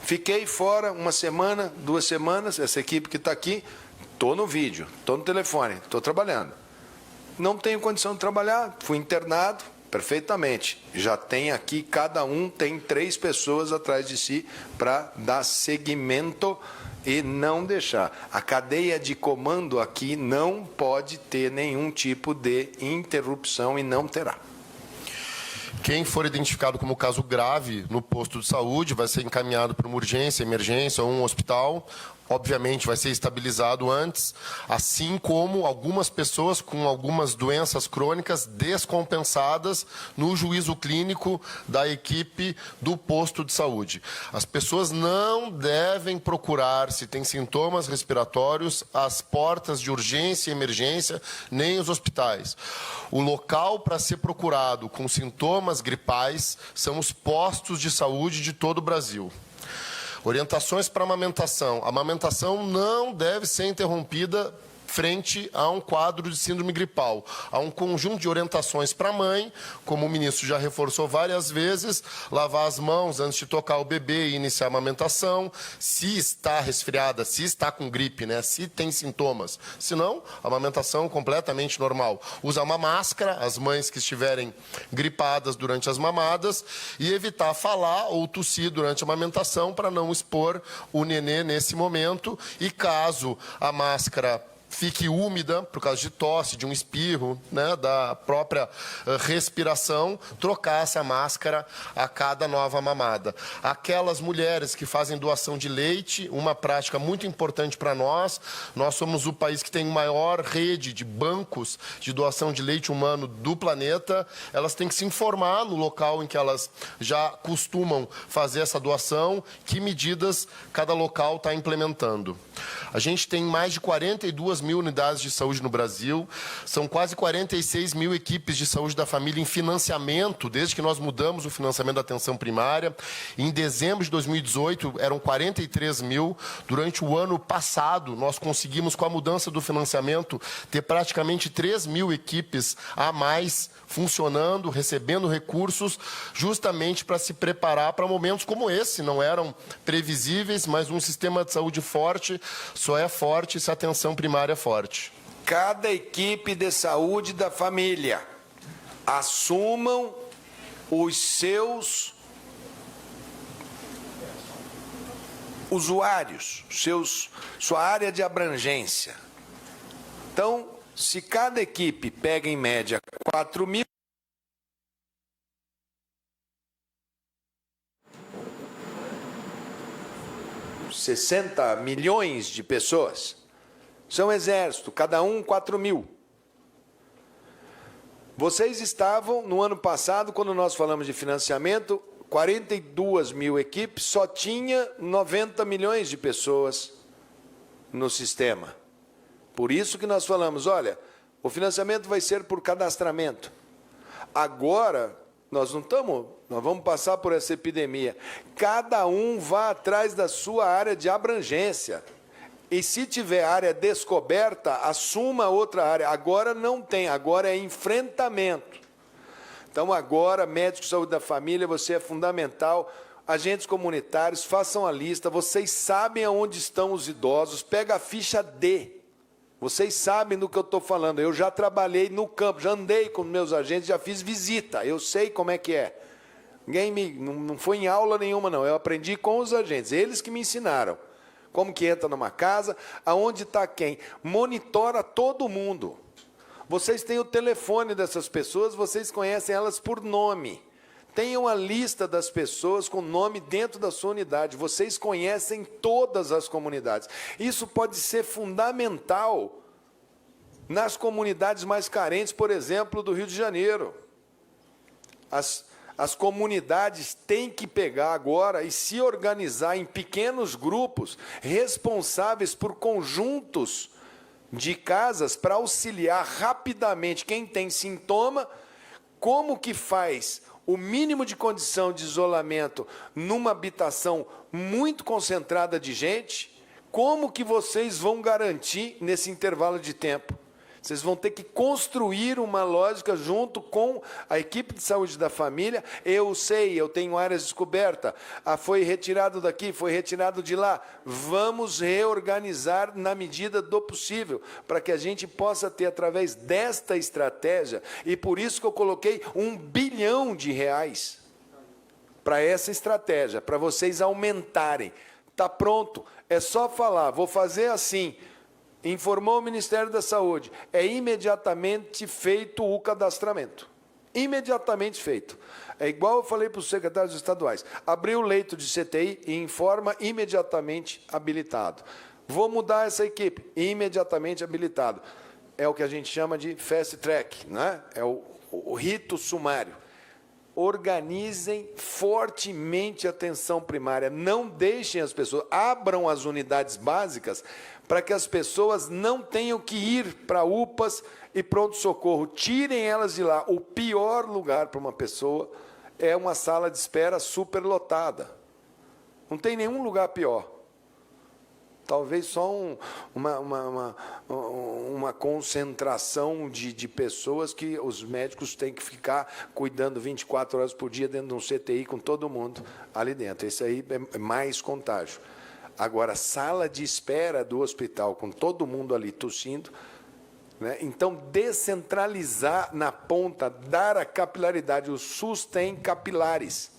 Fiquei fora 1 semana, 2 semanas, essa equipe que está aqui, estou no vídeo, estou no telefone, estou trabalhando. Não tenho condição de trabalhar, fui internado perfeitamente. Já tem aqui, cada um tem 3 pessoas atrás de si para dar seguimento e não deixar. A cadeia de comando aqui não pode ter nenhum tipo de interrupção e não terá. Quem for identificado como caso grave no posto de saúde vai ser encaminhado para uma urgência, emergência ou um hospital. Obviamente vai ser estabilizado antes, assim como algumas pessoas com algumas doenças crônicas descompensadas no juízo clínico da equipe do posto de saúde. As pessoas não devem procurar, se tem sintomas respiratórios, as portas de urgência e emergência, nem os hospitais. O local para ser procurado com sintomas gripais são os postos de saúde de todo o Brasil. Orientações para amamentação. A amamentação não deve ser interrompida frente a um quadro de síndrome gripal. Há um conjunto de orientações para a mãe, como o ministro já reforçou várias vezes, lavar as mãos antes de tocar o bebê e iniciar a amamentação, se está resfriada, se está com gripe, né, se tem sintomas. Se não, a amamentação completamente normal. Usa uma máscara, as mães que estiverem gripadas durante as mamadas, e evitar falar ou tossir durante a amamentação para não expor o nenê nesse momento. E caso a máscara fique úmida, por causa de tosse, de um espirro, né, da própria respiração, trocar essa máscara a cada nova mamada. Aquelas mulheres que fazem doação de leite, uma prática muito importante para nós somos o país que tem maior rede de bancos de doação de leite humano do planeta, elas têm que se informar no local em que elas já costumam fazer essa doação, que medidas cada local está implementando. A gente tem mais de 42 mil unidades de saúde no Brasil, são quase 46 mil equipes de saúde da família em financiamento, desde que nós mudamos o financiamento da atenção primária. Em dezembro de 2018, eram 43 mil. Durante o ano passado, nós conseguimos, com a mudança do financiamento, ter praticamente 3 mil equipes a mais funcionando, recebendo recursos, justamente para se preparar para momentos como esse. Não eram previsíveis, mas um sistema de saúde forte só é forte se a atenção primária é forte. Cada equipe de saúde da família assumam os seus usuários, sua área de abrangência. Então, se cada equipe pega em média 4 mil, 60 milhões de pessoas, são exército, cada um 4 mil. Vocês estavam, no ano passado, quando nós falamos de financiamento, 42 mil equipes, só tinha 90 milhões de pessoas no sistema. Por isso que nós falamos, olha, o financiamento vai ser por cadastramento. Agora, nós vamos passar por essa epidemia. Cada um vá atrás da sua área de abrangência. E se tiver área descoberta, assuma outra área. Agora não tem, agora é enfrentamento. Então agora, médico de saúde da família, você é fundamental. Agentes comunitários, façam a lista. Vocês sabem aonde estão os idosos. Pega a ficha D. Vocês sabem do que eu estou falando. Eu já trabalhei no campo, já andei com meus agentes, já fiz visita. Eu sei como é que é. Não foi em aula nenhuma, não. Eu aprendi com os agentes. Eles que me ensinaram. Como que entra numa casa, aonde está quem. Monitora todo mundo. Vocês têm o telefone dessas pessoas, vocês conhecem elas por nome. Tenham a lista das pessoas com nome dentro da sua unidade. Vocês conhecem todas as comunidades. Isso pode ser fundamental nas comunidades mais carentes, por exemplo, do Rio de Janeiro. As comunidades têm que pegar agora e se organizar em pequenos grupos responsáveis por conjuntos de casas para auxiliar rapidamente quem tem sintoma, como que faz o mínimo de condição de isolamento numa habitação muito concentrada de gente, como que vocês vão garantir nesse intervalo de tempo? Vocês vão ter que construir uma lógica junto com a equipe de saúde da família. Eu sei, eu tenho áreas descobertas. Foi retirado daqui, foi retirado de lá. Vamos reorganizar na medida do possível, para que a gente possa ter, através desta estratégia, e por isso que eu coloquei R$1 bilhão para essa estratégia, para vocês aumentarem. Está pronto, é só falar, vou fazer assim. Informou o Ministério da Saúde, é imediatamente feito o cadastramento. Imediatamente feito. É igual eu falei para os secretários estaduais. Abriu o leito de CTI e informa imediatamente habilitado. Vou mudar essa equipe, imediatamente habilitado. É o que a gente chama de fast track, né? É o rito sumário. Organizem fortemente a atenção primária. Não deixem as pessoas, abram as unidades básicas para que as pessoas não tenham que ir para UPAs e pronto-socorro. Tirem elas de lá. O pior lugar para uma pessoa é uma sala de espera superlotada. Não tem nenhum lugar pior. Talvez só uma concentração de pessoas que os médicos têm que ficar cuidando 24 horas por dia dentro de um CTI com todo mundo ali dentro. Esse aí é mais contágio. Agora, sala de espera do hospital com todo mundo ali tossindo, né? Então, descentralizar na ponta, dar a capilaridade. O SUS tem capilares.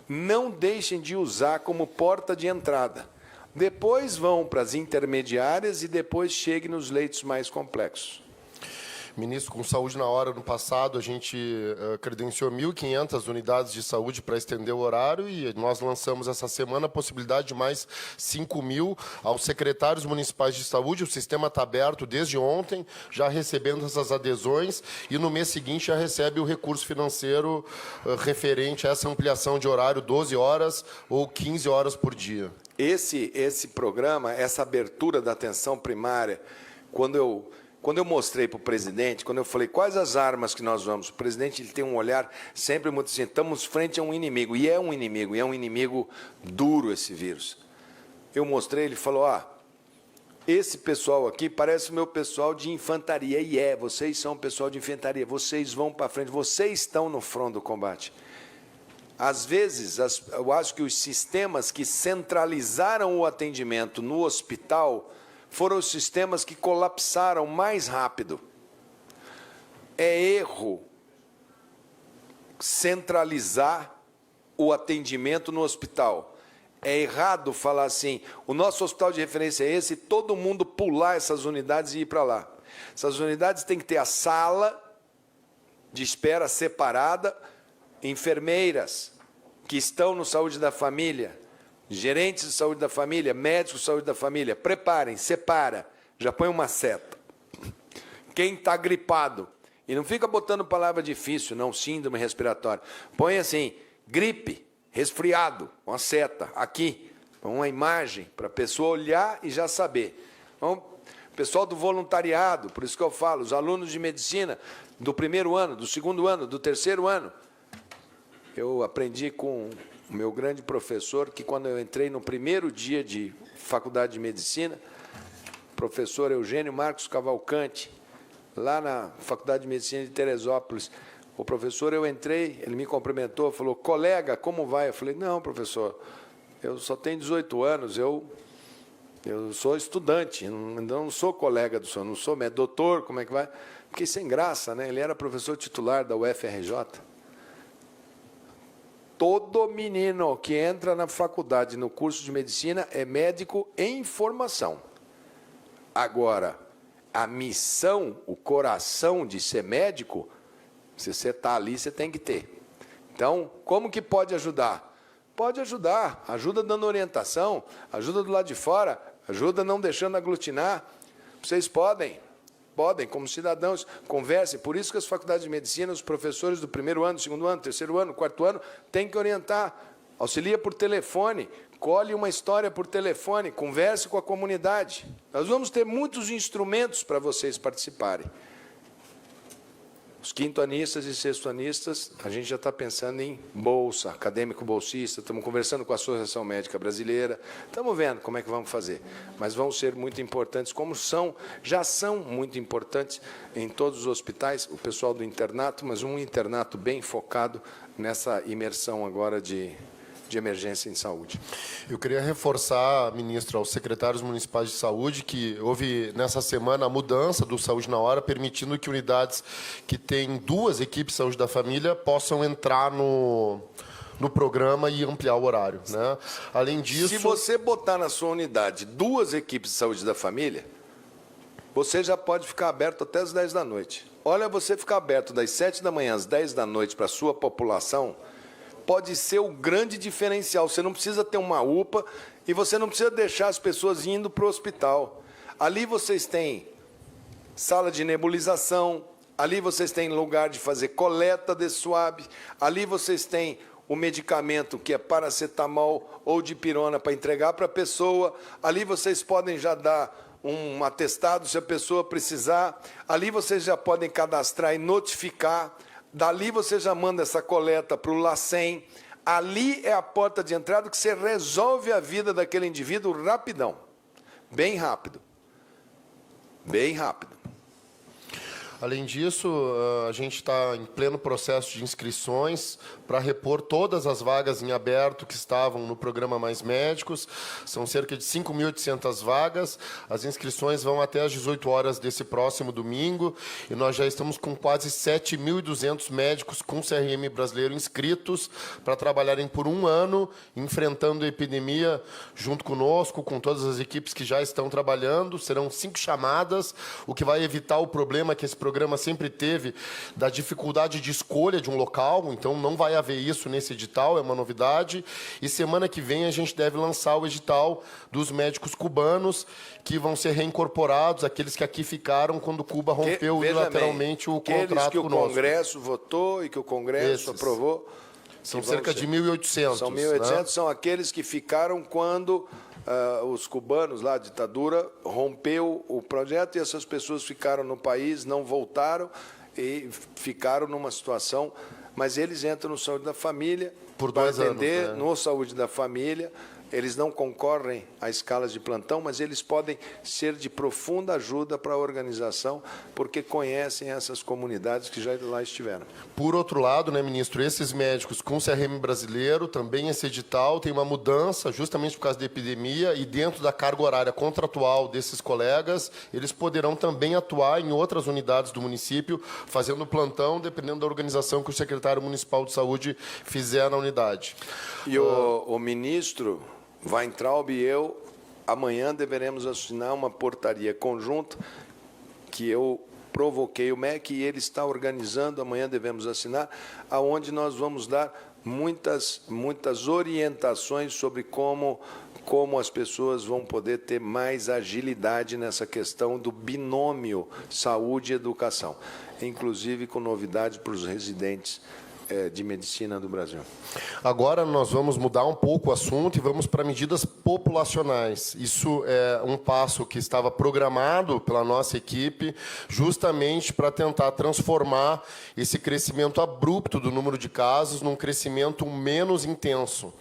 Não deixem de usar como porta de entrada. Depois vão para as intermediárias e depois cheguem nos leitos mais complexos. Ministro, com Saúde na Hora, no passado, a gente credenciou 1.500 unidades de saúde para estender o horário e nós lançamos essa semana a possibilidade de mais 5.000 aos secretários municipais de saúde. O sistema está aberto desde ontem, já recebendo essas adesões e no mês seguinte já recebe o recurso financeiro referente a essa ampliação de horário, 12 horas ou 15 horas por dia. Esse programa, essa abertura da atenção primária, Quando eu mostrei para o presidente, quando eu falei quais as armas que nós vamos, o presidente ele tem um olhar sempre muito assim, estamos frente a um inimigo, e é um inimigo duro esse vírus. Eu mostrei, ele falou, esse pessoal aqui parece o meu pessoal de infantaria, e vocês são o pessoal de infantaria, vocês vão para frente, vocês estão no front do combate. Às vezes, eu acho que os sistemas que centralizaram o atendimento no hospital foram os sistemas que colapsaram mais rápido. É erro centralizar o atendimento no hospital. É errado falar assim, o nosso hospital de referência é esse, e todo mundo pular essas unidades e ir para lá. Essas unidades têm que ter a sala de espera separada, enfermeiras que estão no saúde da família, gerentes de saúde da família, médicos de saúde da família, preparem, separa, já põe uma seta. Quem está gripado, e não fica botando palavra difícil, não, síndrome respiratória, põe assim, gripe, resfriado, uma seta, aqui, uma imagem para a pessoa olhar e já saber. Então, pessoal do voluntariado, por isso que eu falo, os alunos de medicina do primeiro ano, do segundo ano, do terceiro ano, eu aprendi com o meu grande professor que quando eu entrei no primeiro dia de faculdade de medicina, professor Eugênio Marcos Cavalcante, lá na Faculdade de Medicina de Teresópolis, o professor, eu entrei, ele me cumprimentou, falou, colega, como vai? Eu falei, não, professor, eu só tenho 18 anos, eu sou estudante, não sou colega do senhor, não sou doutor, como é que vai? Fiquei sem graça, né? Ele era professor titular da UFRJ. Todo menino que entra na faculdade, no curso de medicina, é médico em formação. Agora, a missão, o coração de ser médico, se você está ali, você tem que ter. Então, como que pode ajudar? Pode ajudar, ajuda dando orientação, ajuda do lado de fora, ajuda não deixando aglutinar. Vocês podem, como cidadãos, conversem. Por isso que as faculdades de medicina, os professores do primeiro ano, segundo ano, terceiro ano, quarto ano, têm que orientar. Auxilia por telefone, colhe uma história por telefone, converse com a comunidade. Nós vamos ter muitos instrumentos para vocês participarem. Os quintoanistas e sextoanistas, a gente já está pensando em bolsa, acadêmico bolsista, estamos conversando com a Associação Médica Brasileira, estamos vendo como é que vamos fazer, mas vão ser muito importantes, como já são muito importantes em todos os hospitais, o pessoal do internato, mas um internato bem focado nessa imersão agora de emergência em saúde. Eu queria reforçar, ministro, aos secretários municipais de saúde que houve nessa semana a mudança do Saúde na Hora, permitindo que unidades que têm 2 equipes de saúde da família possam entrar no programa e ampliar o horário, né? Além disso... Se você botar na sua unidade 2 equipes de saúde da família, você já pode ficar aberto até as 10 da noite. Olha, você ficar aberto das 7 da manhã às 10 da noite para a sua população pode ser o grande diferencial. Você não precisa ter uma UPA e você não precisa deixar as pessoas indo para o hospital. Ali vocês têm sala de nebulização, ali vocês têm lugar de fazer coleta de swab, ali vocês têm o medicamento que é paracetamol ou dipirona para entregar para a pessoa, ali vocês podem já dar um atestado se a pessoa precisar, ali vocês já podem cadastrar e notificar. Dali você já manda essa coleta para o LACEN. Ali é a porta de entrada que você resolve a vida daquele indivíduo rapidão. Bem rápido. Bem rápido. Além disso, a gente está em pleno processo de inscrições para repor todas as vagas em aberto que estavam no programa Mais Médicos. São cerca de 5.800 vagas. As inscrições vão até às 18 horas desse próximo domingo. E nós já estamos com quase 7.200 médicos com CRM brasileiro inscritos para trabalharem por 1 ano, enfrentando a epidemia junto conosco, com todas as equipes que já estão trabalhando. Serão 5 chamadas, o que vai evitar o problema que esse programa sempre teve da dificuldade de escolha de um local, então não vai haver isso nesse edital, é uma novidade. E semana que vem a gente deve lançar o edital dos médicos cubanos, que vão ser reincorporados, aqueles que aqui ficaram quando Cuba rompeu unilateralmente o contrato que o conosco. Congresso votou e que o Congresso aprovou. São cerca de 1.800. São 1.800, são aqueles que ficaram quando os cubanos lá, a ditadura, rompeu o projeto e essas pessoas ficaram no país, não voltaram e ficaram numa situação, mas eles entram no Saúde da Família por para 2 anos, atender né? no Saúde da Família. Eles não concorrem a escalas de plantão, mas eles podem ser de profunda ajuda para a organização, porque conhecem essas comunidades que já lá estiveram. Por outro lado, né, ministro, esses médicos com CRM brasileiro, também esse edital tem uma mudança justamente por causa da epidemia e dentro da carga horária contratual desses colegas, eles poderão também atuar em outras unidades do município, fazendo plantão, dependendo da organização que o secretário municipal de saúde fizer na unidade. E o ministro Weintraub e eu, amanhã, deveremos assinar uma portaria conjunta que eu provoquei o MEC e ele está organizando, amanhã devemos assinar, aonde nós vamos dar muitas orientações sobre como as pessoas vão poder ter mais agilidade nessa questão do binômio saúde e educação, inclusive com novidades para os residentes de medicina do Brasil. Agora nós vamos mudar um pouco o assunto e vamos para medidas populacionais. Isso é um passo que estava programado pela nossa equipe justamente para tentar transformar esse crescimento abrupto do número de casos num crescimento menos intenso.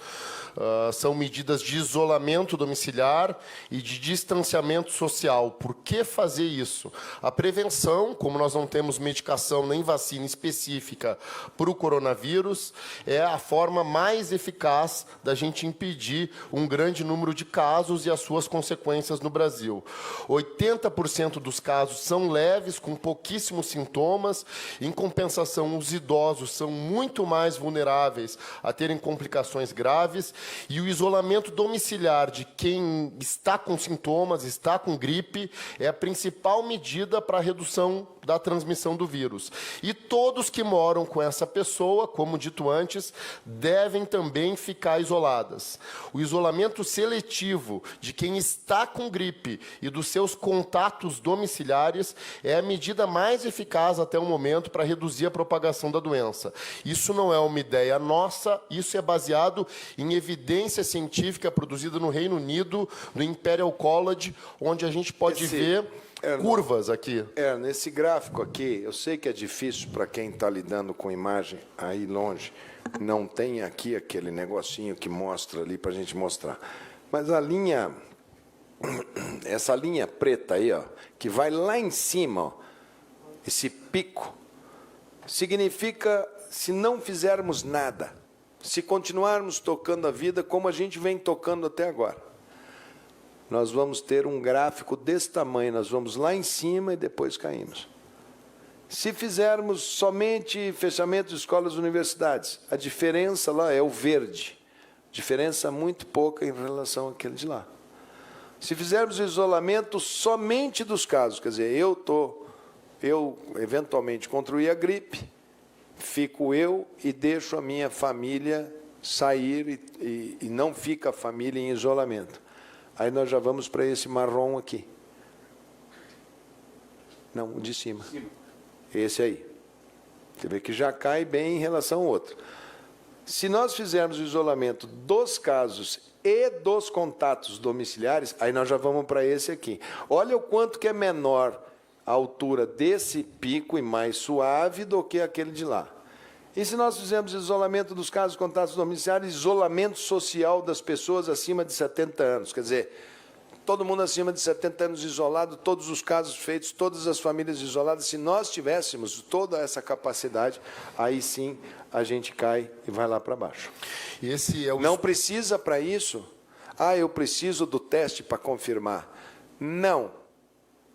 São medidas de isolamento domiciliar e de distanciamento social. Por que fazer isso? A prevenção, como nós não temos medicação nem vacina específica para o coronavírus, é a forma mais eficaz da gente impedir um grande número de casos e as suas consequências no Brasil. 80% dos casos são leves, com pouquíssimos sintomas. Em compensação, os idosos são muito mais vulneráveis a terem complicações graves. E o isolamento domiciliar de quem está com sintomas, está com gripe, é a principal medida para a redução da transmissão do vírus. E todos que moram com essa pessoa, como dito antes, devem também ficar isoladas. O isolamento seletivo de quem está com gripe e dos seus contatos domiciliares é a medida mais eficaz até o momento para reduzir a propagação da doença. Isso não é uma ideia nossa, isso é baseado em evidência científica produzida no Reino Unido, no Imperial College, onde a gente pode ver curvas aqui. Nesse gráfico aqui, eu sei que é difícil para quem está lidando com imagem aí longe, não tem aqui aquele negocinho que mostra ali para a gente mostrar. Mas a linha, essa linha preta aí, ó, que vai lá em cima, ó, esse pico, significa se não fizermos nada, se continuarmos tocando a vida como a gente vem tocando até agora. Nós vamos ter um gráfico desse tamanho, nós vamos lá em cima e depois caímos. Se fizermos somente fechamento de escolas e universidades, a diferença lá é o verde, diferença muito pouca em relação àquele de lá. Se fizermos isolamento somente dos casos, quer dizer, eu eventualmente contraí a gripe, fico eu e deixo a minha família sair e não fica a família em isolamento. Aí nós já vamos para esse marrom aqui. Não, o de cima. Esse aí. Você vê que já cai bem em relação ao outro. Se nós fizermos o isolamento dos casos e dos contatos domiciliares, aí nós já vamos para esse aqui. Olha o quanto que é menor a altura desse pico e mais suave do que aquele de lá. E se nós fizermos isolamento dos casos, contatos domiciliares, isolamento social das pessoas acima de 70 anos, quer dizer, todo mundo acima de 70 anos isolado, todos os casos feitos, todas as famílias isoladas, se nós tivéssemos toda essa capacidade, aí sim a gente cai e vai lá para baixo. Não precisa para isso, eu preciso do teste para confirmar. Não.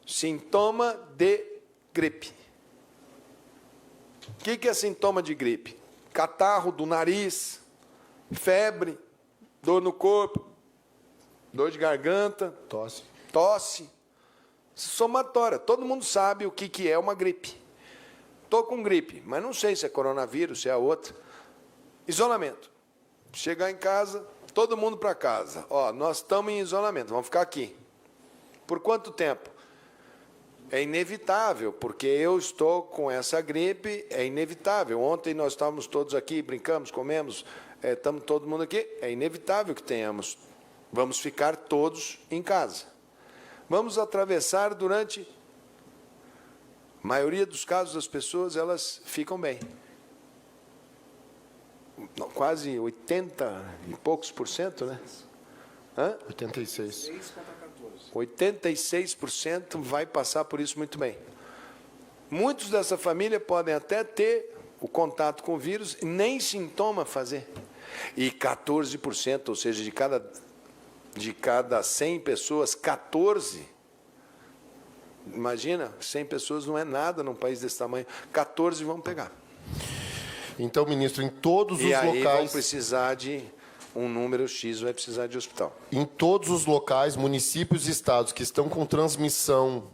Sintoma de gripe. O que é sintoma de gripe? Catarro do nariz, febre, dor no corpo, dor de garganta, tosse. Somatória. Todo mundo sabe o que é uma gripe. Estou com gripe, mas não sei se é coronavírus, se é outra. Isolamento. Chegar em casa, todo mundo para casa. Nós estamos em isolamento, vamos ficar aqui. Por quanto tempo? É inevitável, porque eu estou com essa gripe, é inevitável. Ontem nós estávamos todos aqui, brincamos, comemos, estamos todo mundo aqui, é inevitável que tenhamos. Vamos ficar todos em casa. Vamos atravessar durante... A maioria dos casos das pessoas, elas ficam bem. Quase 80 e poucos por cento, né? 86. 86% vai passar por isso muito bem. Muitos dessa família podem até ter o contato com o vírus e nem sintoma fazer. E 14%, ou seja, de cada 100 pessoas, 14, imagina, 100 pessoas não é nada num país desse tamanho, 14 vão pegar. Então, ministro, em todos os E aí locais... vão precisar de um número X, vai precisar de hospital. Em todos os locais, municípios e estados que estão com transmissão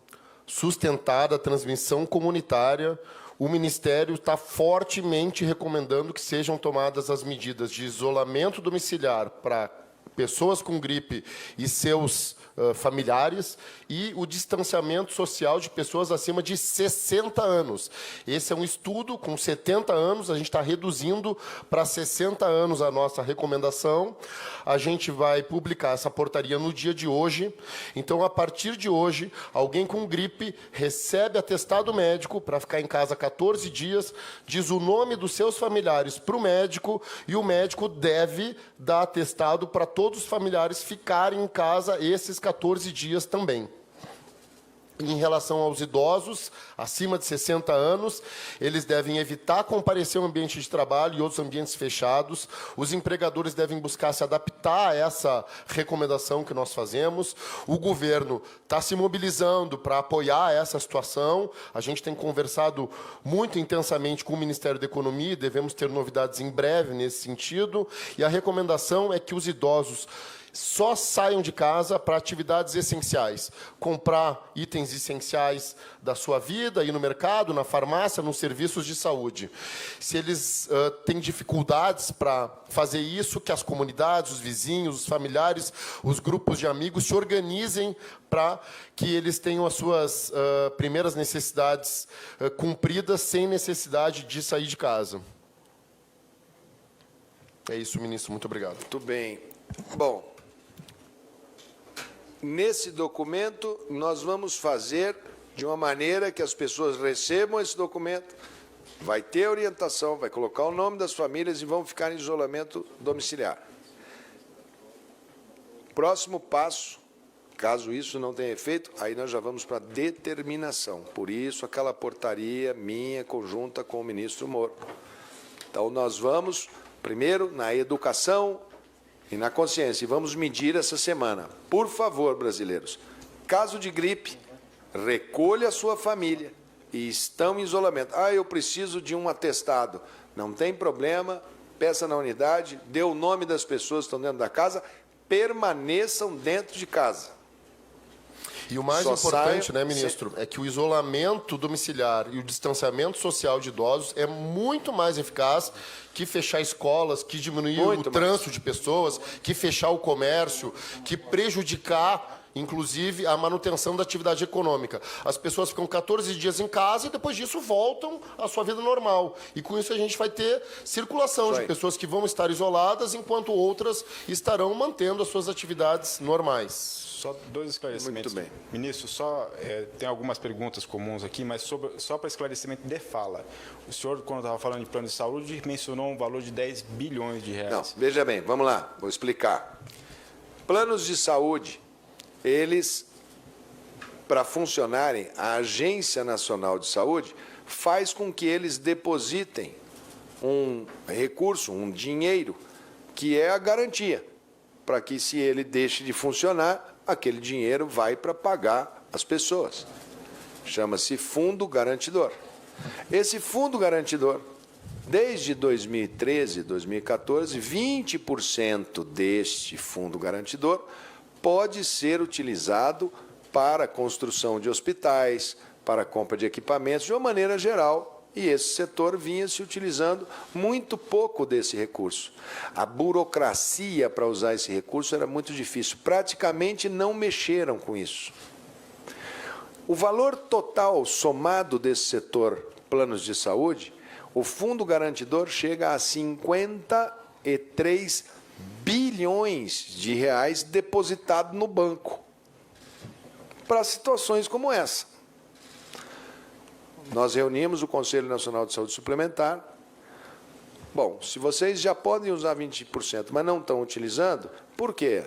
sustentada, transmissão comunitária, o Ministério está fortemente recomendando que sejam tomadas as medidas de isolamento domiciliar para pessoas com gripe e seus familiares e o distanciamento social de pessoas acima de 60 anos. Esse é um estudo com 70 anos, a gente está reduzindo para 60 anos a nossa recomendação. A gente vai publicar essa portaria no dia de hoje. Então, a partir de hoje, alguém com gripe recebe atestado médico para ficar em casa 14 dias, diz o nome dos seus familiares para o médico e o médico deve dar atestado para todos os familiares ficarem em casa esses 14 dias também. Em relação aos idosos, acima de 60 anos, eles devem evitar comparecer ao ambiente de trabalho e outros ambientes fechados. Os empregadores devem buscar se adaptar a essa recomendação que nós fazemos. O governo está se mobilizando para apoiar essa situação. A gente tem conversado muito intensamente com o Ministério da Economia e devemos ter novidades em breve nesse sentido. E a recomendação é que os idosos só saiam de casa para atividades essenciais, comprar itens essenciais da sua vida, ir no mercado, na farmácia, nos serviços de saúde. Se eles têm dificuldades para fazer isso, que as comunidades, os vizinhos, os familiares, os grupos de amigos se organizem para que eles tenham as suas primeiras necessidades cumpridas sem necessidade de sair de casa. É isso, ministro. Muito obrigado. Muito bem. Bom, nesse documento, nós vamos fazer de uma maneira que as pessoas recebam esse documento, vai ter orientação, vai colocar o nome das famílias e vão ficar em isolamento domiciliar. Próximo passo, caso isso não tenha efeito, aí nós já vamos para a determinação. Por isso, aquela portaria minha, conjunta com o ministro Moro. Então, nós vamos, primeiro, na educação e na consciência, e vamos medir essa semana. Por favor, brasileiros, caso de gripe, recolha a sua família e estão em isolamento. Ah, eu preciso de um atestado. Não tem problema, peça na unidade, dê o nome das pessoas que estão dentro da casa, permaneçam dentro de casa. E o mais Só importante, saia, né, ministro, é que o isolamento domiciliar e o distanciamento social de idosos é muito mais eficaz que fechar escolas, que diminuir Muito o trânsito de pessoas, que fechar o comércio, que prejudicar, inclusive, a manutenção da atividade econômica. As pessoas ficam 14 dias em casa e depois disso voltam à sua vida normal. E com isso a gente vai ter circulação de pessoas que vão estar isoladas, enquanto outras estarão mantendo as suas atividades normais. Só dois esclarecimentos. Muito bem. Ministro, tem algumas perguntas comuns aqui, mas só para esclarecimento de fala. O senhor, quando estava falando de plano de saúde, mencionou um valor de 10 bilhões de reais. Não, veja bem, vamos lá, vou explicar. Planos de saúde, eles, para funcionarem, a Agência Nacional de Saúde faz com que eles depositem um recurso, um dinheiro, que é a garantia, para que, se ele deixe de funcionar, aquele dinheiro vai para pagar as pessoas. Chama-se Fundo Garantidor. Esse Fundo Garantidor, desde 2013, 2014, 20% deste Fundo Garantidor pode ser utilizado para a construção de hospitais, para a compra de equipamentos, de uma maneira geral, e esse setor vinha se utilizando muito pouco desse recurso. A burocracia para usar esse recurso era muito difícil, praticamente não mexeram com isso. O valor total somado desse setor planos de saúde, o fundo garantidor chega a 53 bilhões de reais depositado no banco para situações como essa. Nós reunimos o Conselho Nacional de Saúde Suplementar. Bom, se vocês já podem usar 20%, mas não estão utilizando, por quê?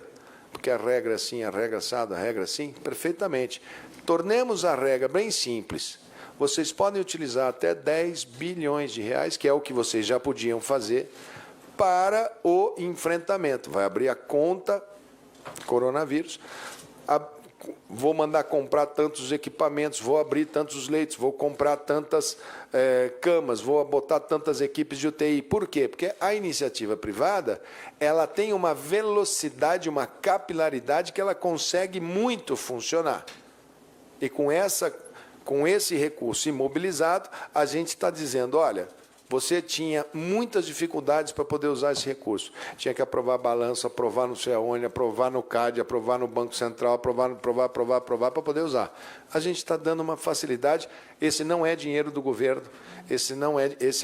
Porque a regra é assim, a regra assada, a regra assim, perfeitamente. Tornemos a regra bem simples. Vocês podem utilizar até 10 bilhões de reais, que é o que vocês já podiam fazer, para o enfrentamento. Vai abrir a conta coronavírus, vou mandar comprar tantos equipamentos, vou abrir tantos leitos, vou comprar tantas camas, vou botar tantas equipes de UTI. Por quê? Porque a iniciativa privada, ela tem uma velocidade, uma capilaridade que ela consegue muito funcionar. E com esse recurso imobilizado, a gente está dizendo, olha, você tinha muitas dificuldades para poder usar esse recurso. Tinha que aprovar balanço, aprovar não sei aonde, aprovar no CAD, aprovar no Banco Central, aprovar para poder usar. A gente está dando uma facilidade. Esse não é dinheiro do governo, esse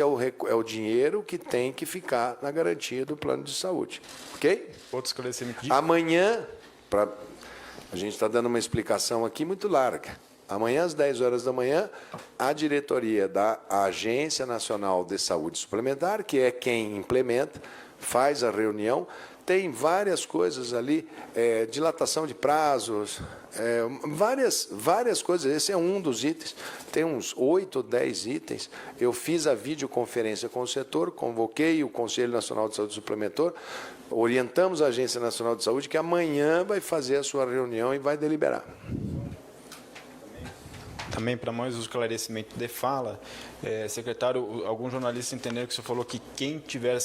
é o dinheiro que tem que ficar na garantia do plano de saúde. Ok? Outro esclarecimento. Amanhã, a gente está dando uma explicação aqui muito larga. Amanhã, às 10 horas da manhã, a diretoria da Agência Nacional de Saúde Suplementar, que é quem implementa, faz a reunião, tem várias coisas ali, dilatação de prazos, várias coisas. Esse é um dos itens, tem uns 8 ou 10 itens. Eu fiz a videoconferência com o setor, convoquei o Conselho Nacional de Saúde Suplementar, orientamos a Agência Nacional de Saúde que amanhã vai fazer a sua reunião e vai deliberar. Também, para mais o esclarecimento de fala, secretário, alguns jornalistas entenderam que o senhor falou que quem tiver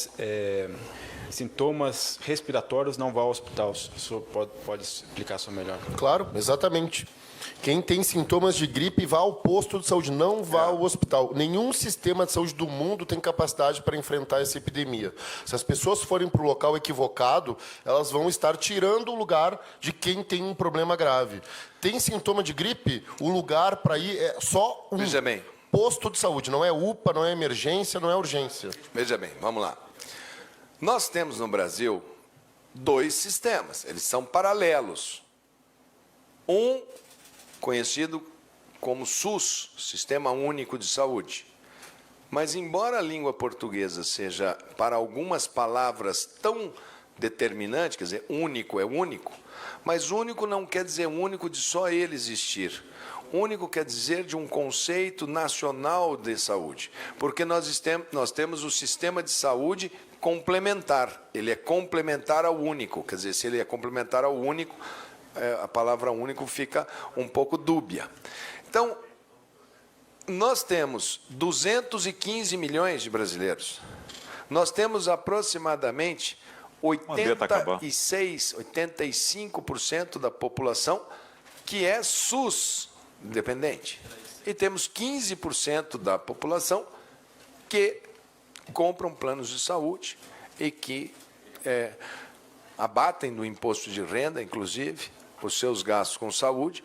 sintomas respiratórios não vá ao hospital. O senhor pode explicar isso melhor? Claro, exatamente. Quem tem sintomas de gripe, vá ao posto de saúde, não vá ao hospital. Nenhum sistema de saúde do mundo tem capacidade para enfrentar essa epidemia. Se as pessoas forem para o local equivocado, elas vão estar tirando o lugar de quem tem um problema grave. Tem sintoma de gripe, o lugar para ir é só um posto de saúde. Não é UPA, não é emergência, não é urgência. Veja bem, vamos lá. Nós temos no Brasil 2 sistemas, eles são paralelos. Um conhecido como SUS, Sistema Único de Saúde. Mas, embora a língua portuguesa seja, para algumas palavras, tão determinante, quer dizer, único é único, mas único não quer dizer único de só ele existir. Único quer dizer de um conceito nacional de saúde, porque nós temos o sistema de saúde complementar, ele é complementar ao único, quer dizer, se ele é complementar ao único, a palavra único fica um pouco dúbia. Então, nós temos 215 milhões de brasileiros. Nós temos aproximadamente 85% da população que é SUS independente. E temos 15% da população que compram planos de saúde e que abatem do imposto de renda, inclusive, os seus gastos com saúde,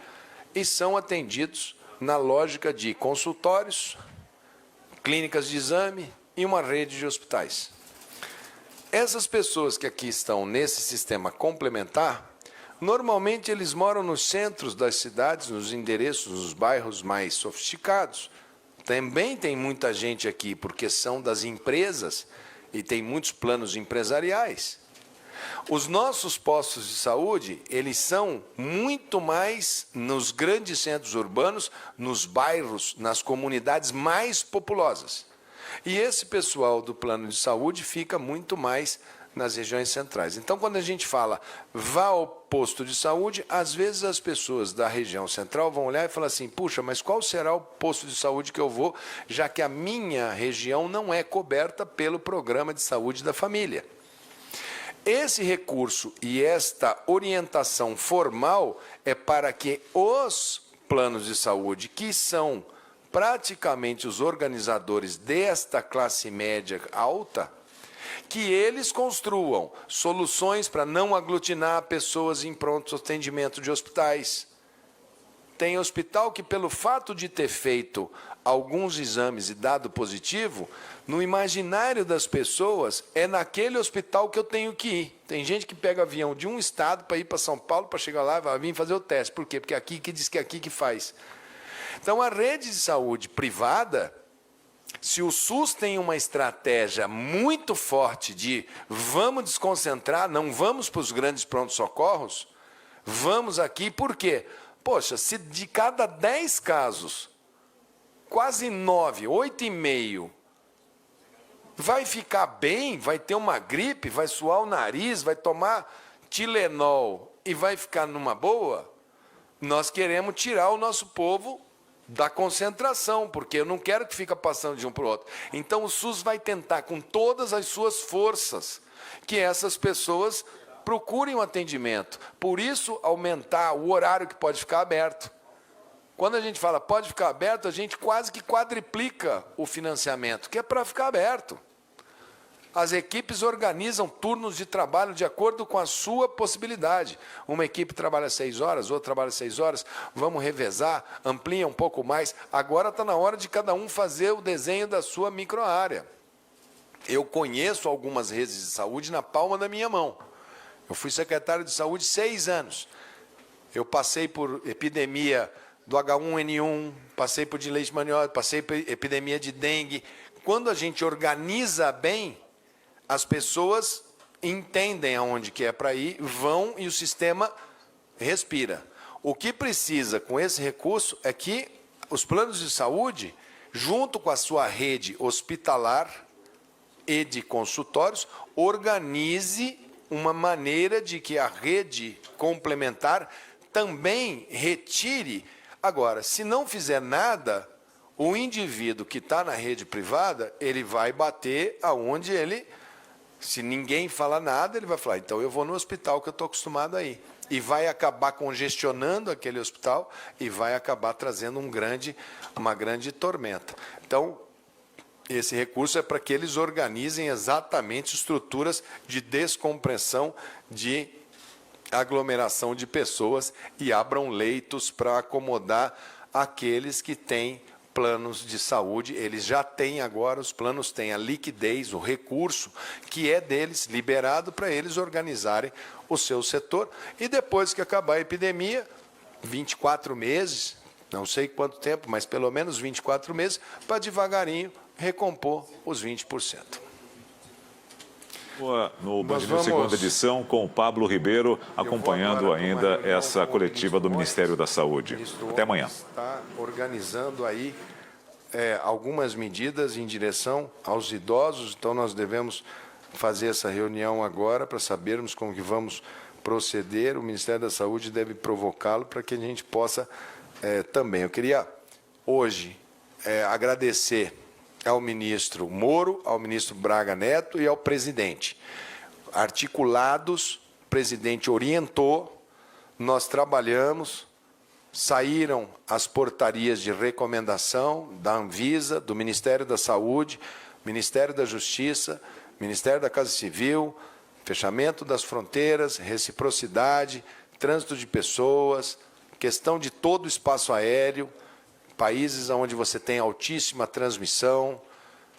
e são atendidos na lógica de consultórios, clínicas de exame e uma rede de hospitais. Essas pessoas que aqui estão nesse sistema complementar, normalmente eles moram nos centros das cidades, nos endereços, nos bairros mais sofisticados. Também tem muita gente aqui, porque são das empresas e tem muitos planos empresariais. Os nossos postos de saúde, eles são muito mais nos grandes centros urbanos, nos bairros, nas comunidades mais populosas. E esse pessoal do plano de saúde fica muito mais nas regiões centrais. Então, quando a gente fala vá ao posto de saúde, às vezes as pessoas da região central vão olhar e falar assim, puxa, mas qual será o posto de saúde que eu vou, já que a minha região não é coberta pelo programa de saúde da família? Esse recurso e esta orientação formal é para que os planos de saúde, que são praticamente os organizadores desta classe média alta, que eles construam soluções para não aglutinar pessoas em pronto atendimento de hospitais, Tem hospital que, pelo fato de ter feito alguns exames e dado positivo, no imaginário das pessoas, é naquele hospital que eu tenho que ir. Tem gente que pega avião de um estado para ir para São Paulo, para chegar lá e vai vir fazer o teste. Por quê? Porque aqui que diz que é aqui que faz. Então, a rede de saúde privada, se o SUS tem uma estratégia muito forte de vamos desconcentrar, não vamos para os grandes prontos-socorros, vamos aqui, por quê? Poxa, se de cada 10 casos, quase 9, 8,5, vai ficar bem, vai ter uma gripe, vai suar o nariz, vai tomar Tilenol e vai ficar numa boa, nós queremos tirar o nosso povo da concentração, porque eu não quero que fique passando de um para o outro. Então o SUS vai tentar, com todas as suas forças, que essas pessoas procurem um atendimento. Por isso, aumentar o horário que pode ficar aberto. Quando a gente fala pode ficar aberto, a gente quase que quadriplica o financiamento, que é para ficar aberto. As equipes organizam turnos de trabalho de acordo com a sua possibilidade. Uma equipe trabalha 6 horas, outra trabalha 6 horas, vamos revezar, amplia um pouco mais. Agora está na hora de cada um fazer o desenho da sua microárea. Eu conheço algumas redes de saúde na palma da minha mão. Eu fui secretário de saúde 6 anos. Eu passei por epidemia do H1N1, passei por de leishmaniose, passei por epidemia de dengue. Quando a gente organiza bem, as pessoas entendem aonde que é para ir, vão e o sistema respira. O que precisa com esse recurso é que os planos de saúde, junto com a sua rede hospitalar e de consultórios, organize uma maneira de que a rede complementar também retire. Agora, se não fizer nada, o indivíduo que está na rede privada, ele vai bater aonde ele... Se ninguém fala nada, ele vai falar, então eu vou no hospital que eu estou acostumado a ir. E vai acabar congestionando aquele hospital e vai acabar trazendo uma grande tormenta. Então, esse recurso é para que eles organizem exatamente estruturas de descompressão, de aglomeração de pessoas e abram leitos para acomodar aqueles que têm planos de saúde. Eles já têm agora, os planos têm a liquidez, o recurso que é deles, liberado para eles organizarem o seu setor. E depois que acabar a epidemia, 24 meses, não sei quanto tempo, mas pelo menos 24 meses, para devagarinho recompor os 20%. No Band News segunda edição, com o Pablo Ribeiro, acompanhando ainda essa coletiva do Ministério da Saúde. Até amanhã. Está organizando aí algumas medidas em direção aos idosos, então nós devemos fazer essa reunião agora para sabermos como que vamos proceder. O Ministério da Saúde deve provocá-lo para que a gente possa também. Eu queria hoje agradecer ao ministro Moro, ao ministro Braga Neto e ao presidente. Articulados, o presidente orientou, nós trabalhamos, saíram as portarias de recomendação da Anvisa, do Ministério da Saúde, Ministério da Justiça, Ministério da Casa Civil, fechamento das fronteiras, reciprocidade, trânsito de pessoas, questão de todo o espaço aéreo, países onde você tem altíssima transmissão.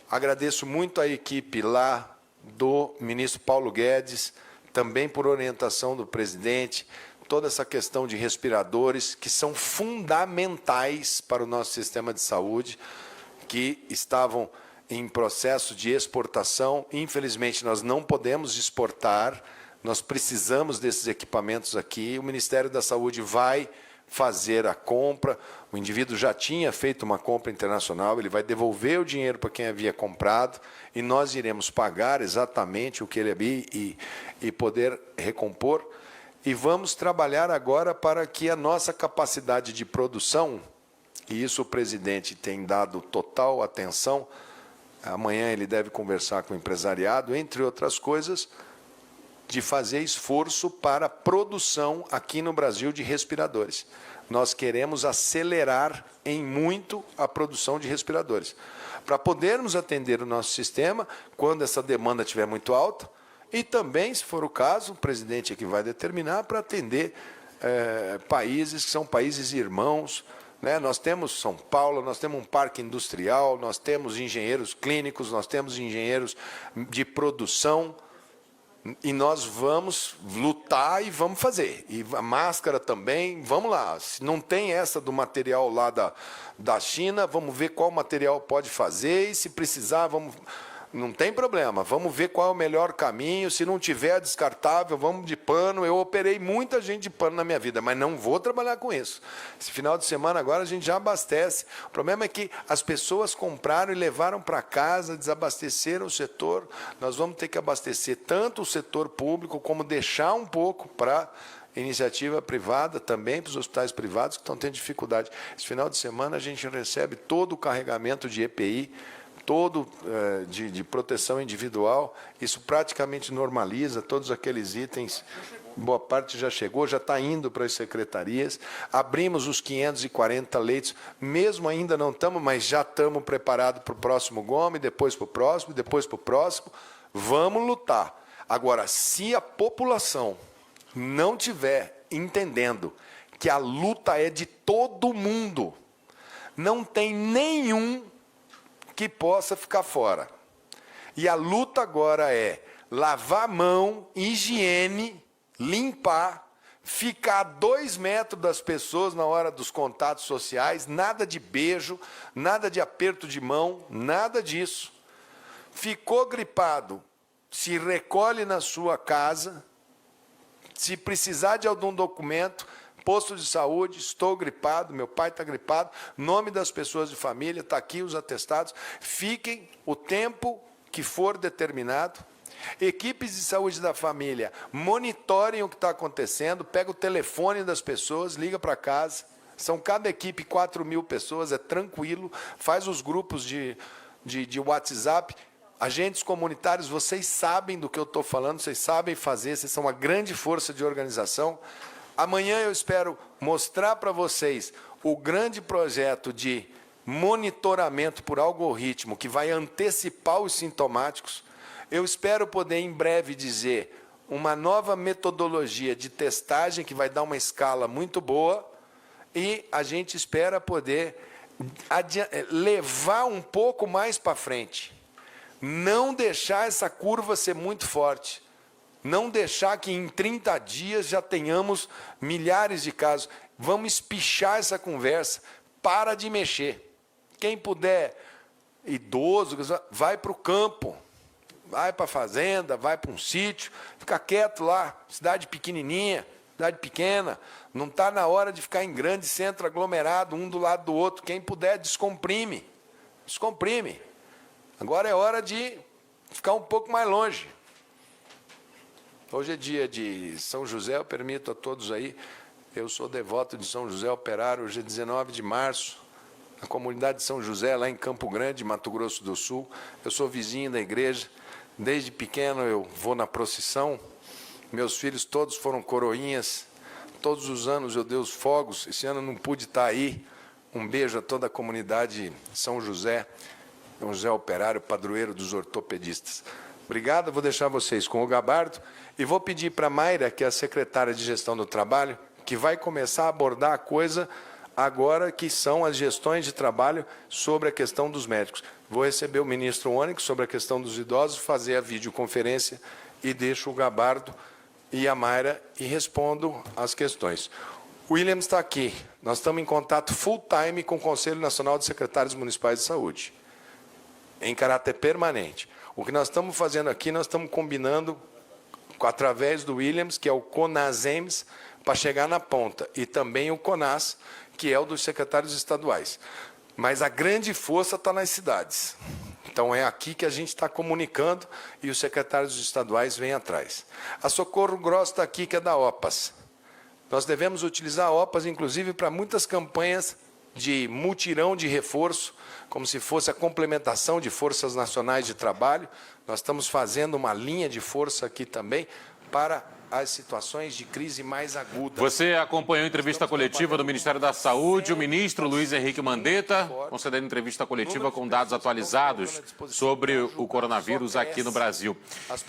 Agradeço muito a equipe lá do ministro Paulo Guedes, também por orientação do presidente, toda essa questão de respiradores, que são fundamentais para o nosso sistema de saúde, que estavam em processo de exportação. Infelizmente, nós não podemos exportar, nós precisamos desses equipamentos aqui. O Ministério da Saúde vai fazer a compra, o indivíduo já tinha feito uma compra internacional, ele vai devolver o dinheiro para quem havia comprado e nós iremos pagar exatamente o que ele havia e poder recompor. E vamos trabalhar agora para que a nossa capacidade de produção, e isso o presidente tem dado total atenção, amanhã ele deve conversar com o empresariado, entre outras coisas, de fazer esforço para a produção aqui no Brasil de respiradores. Nós queremos acelerar em muito a produção de respiradores, para podermos atender o nosso sistema quando essa demanda estiver muito alta e também, se for o caso, o presidente é que vai determinar para atender países que são países irmãos, né? Nós temos São Paulo, nós temos um parque industrial, nós temos engenheiros clínicos, nós temos engenheiros de produção, e nós vamos lutar e vamos fazer. E a máscara também, vamos lá. Se não tem essa do material lá da China, vamos ver qual material pode fazer, e se precisar, vamos... Não tem problema, vamos ver qual é o melhor caminho. Se não tiver descartável, vamos de pano. Eu operei muita gente de pano na minha vida, mas não vou trabalhar com isso. Esse final de semana agora a gente já abastece. O problema é que as pessoas compraram e levaram para casa, desabasteceram o setor. Nós vamos ter que abastecer tanto o setor público, como deixar um pouco para iniciativa privada também, para os hospitais privados que estão tendo dificuldade. Esse final de semana a gente recebe todo o carregamento de EPI, todo de proteção individual. Isso praticamente normaliza todos aqueles itens. Boa parte já chegou, já está indo para as secretarias. Abrimos os 540 leitos, mesmo ainda não estamos, mas já estamos preparados para o próximo GOME, depois para o próximo, depois para o próximo. Vamos lutar. Agora, se a população não tiver entendendo que a luta é de todo mundo, não tem nenhum que possa ficar fora. E a luta agora é lavar a mão, higiene, limpar, ficar a 2 metros das pessoas na hora dos contatos sociais, nada de beijo, nada de aperto de mão, nada disso. Ficou gripado, se recolhe na sua casa. Se precisar de algum documento, posto de saúde, estou gripado, meu pai está gripado, nome das pessoas de família, está aqui os atestados, fiquem o tempo que for determinado. Equipes de saúde da família, monitorem o que está acontecendo, pega o telefone das pessoas, liga para casa, são cada equipe 4.000 pessoas, é tranquilo, faz os grupos de WhatsApp. Agentes comunitários, vocês sabem do que eu estou falando, vocês sabem fazer, vocês são uma grande força de organização. Amanhã eu espero mostrar para vocês o grande projeto de monitoramento por algoritmo que vai antecipar os sintomáticos. Eu espero poder em breve dizer uma nova metodologia de testagem que vai dar uma escala muito boa, e a gente espera poder levar um pouco mais para frente. Não deixar essa curva ser muito forte. Não deixar que em 30 dias já tenhamos milhares de casos. Vamos espichar essa conversa. Para de mexer. Quem puder, idoso, vai para o campo. Vai para a fazenda, vai para um sítio. Fica quieto lá. Cidade pequenininha, cidade pequena. Não está na hora de ficar em grande centro aglomerado, um do lado do outro. Quem puder, descomprime. Descomprime. Agora é hora de ficar um pouco mais longe. Hoje é dia de São José, eu permito a todos aí, eu sou devoto de São José Operário, hoje é 19 de março, na comunidade de São José, lá em Campo Grande, Mato Grosso do Sul. Eu sou vizinho da igreja, desde pequeno eu vou na procissão, meus filhos todos foram coroinhas, todos os anos eu dei os fogos, esse ano não pude estar aí. Um beijo a toda a comunidade São José Operário, padroeiro dos ortopedistas. Obrigado, vou deixar vocês com o Gabardo e vou pedir para a Mayra, que é a secretária de Gestão do Trabalho, que vai começar a abordar a coisa agora, que são as gestões de trabalho sobre a questão dos médicos. Vou receber o ministro Onyx sobre a questão dos idosos, fazer a videoconferência e deixo o Gabardo e a Mayra e respondo as questões. O William está aqui. Nós estamos em contato full time com o Conselho Nacional de Secretários Municipais de Saúde, em caráter permanente. O que nós estamos fazendo aqui, nós estamos combinando através do Williams, que é o CONASEMS, para chegar na ponta, e também o CONAS, que é o dos secretários estaduais. Mas a grande força está nas cidades. Então é aqui que a gente está comunicando e os secretários estaduais vêm atrás. A Socorro Grosso está aqui, que é da OPAS. Nós devemos utilizar a OPAS, inclusive, para muitas campanhas de mutirão de reforço, como se fosse a complementação de forças nacionais de trabalho. Nós estamos fazendo uma linha de força aqui também para as situações de crise mais agudas. Você acompanhou a entrevista coletiva do Ministério da Saúde, o ministro Luiz Henrique Mandetta, concedendo entrevista coletiva com dados atualizados sobre o coronavírus aqui no Brasil.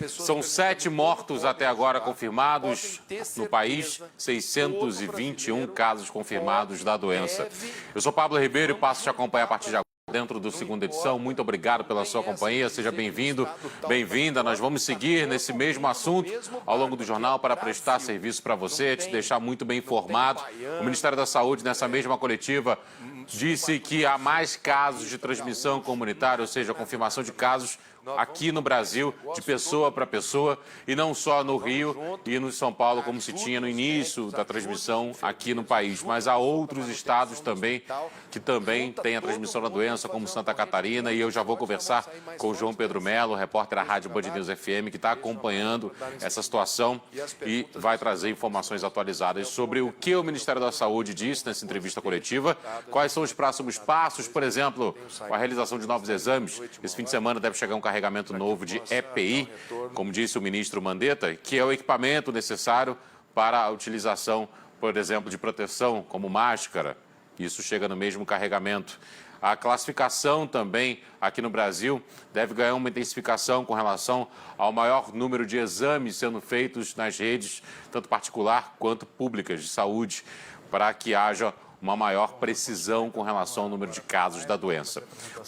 São 7 mortos até agora confirmados no país, 621 casos confirmados da doença. Eu sou Pablo Ribeiro e passo a te acompanhar a partir de agora dentro do segunda edição. Muito obrigado pela sua companhia, seja bem-vindo, bem-vinda. Nós vamos seguir nesse mesmo assunto ao longo do jornal para prestar serviço para você, te deixar muito bem informado. O Ministério da Saúde, nessa mesma coletiva, disse que há mais casos de transmissão comunitária, ou seja, a confirmação de casos aqui no Brasil, de pessoa para pessoa, e não só no Rio e no São Paulo, como se tinha no início da transmissão aqui no país. Mas há outros estados também que também têm a transmissão da doença, como Santa Catarina, e eu já vou conversar com o João Pedro Melo, repórter da Rádio Band News FM, que está acompanhando essa situação e vai trazer informações atualizadas sobre o que o Ministério da Saúde disse nessa entrevista coletiva, quais são os próximos passos, por exemplo, a realização de novos exames. Esse fim de semana deve chegar um carregamento novo de EPI, como disse o ministro Mandetta, que é o equipamento necessário para a utilização, por exemplo, de proteção, como máscara. Isso chega no mesmo carregamento. A classificação também aqui no Brasil deve ganhar uma intensificação com relação ao maior número de exames sendo feitos nas redes, tanto particular quanto públicas de saúde, para que haja uma maior precisão com relação ao número de casos da doença.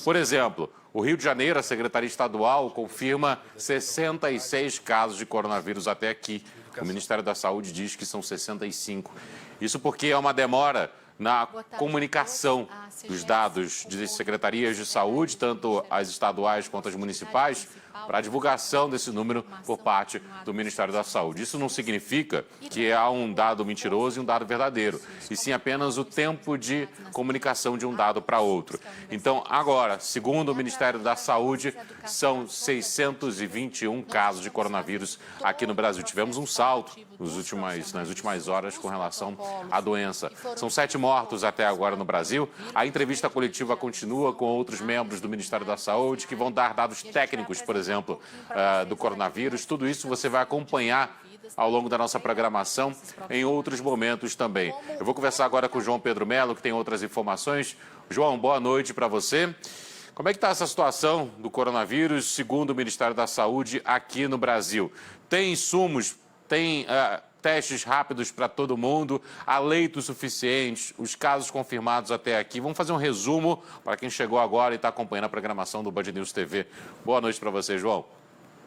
Por exemplo, o Rio de Janeiro, a Secretaria Estadual, confirma 66 casos de coronavírus até aqui. O Ministério da Saúde diz que são 65. Isso porque há uma demora na comunicação dos dados de secretarias de saúde, tanto as estaduais quanto as municipais, para a divulgação desse número por parte do Ministério da Saúde. Isso não significa que há um dado mentiroso e um dado verdadeiro, e sim apenas o tempo de comunicação de um dado para outro. Então, agora, segundo o Ministério da Saúde, são 621 casos de coronavírus aqui no Brasil. Tivemos um salto nas últimas horas com relação à doença. São 7 mortos até agora no Brasil. A entrevista coletiva continua com outros membros do Ministério da Saúde que vão dar dados técnicos, por exemplo, do coronavírus. Tudo isso você vai acompanhar ao longo da nossa programação em outros momentos também. Eu vou conversar agora com o João Pedro Melo, que tem outras informações. João, boa noite para você. Como é que está essa situação do coronavírus, segundo o Ministério da Saúde, aqui no Brasil? Tem insumos, tem testes rápidos para todo mundo, há leitos suficientes, os casos confirmados até aqui. Vamos fazer um resumo para quem chegou agora e está acompanhando a programação do Band News TV. Boa noite para você, João.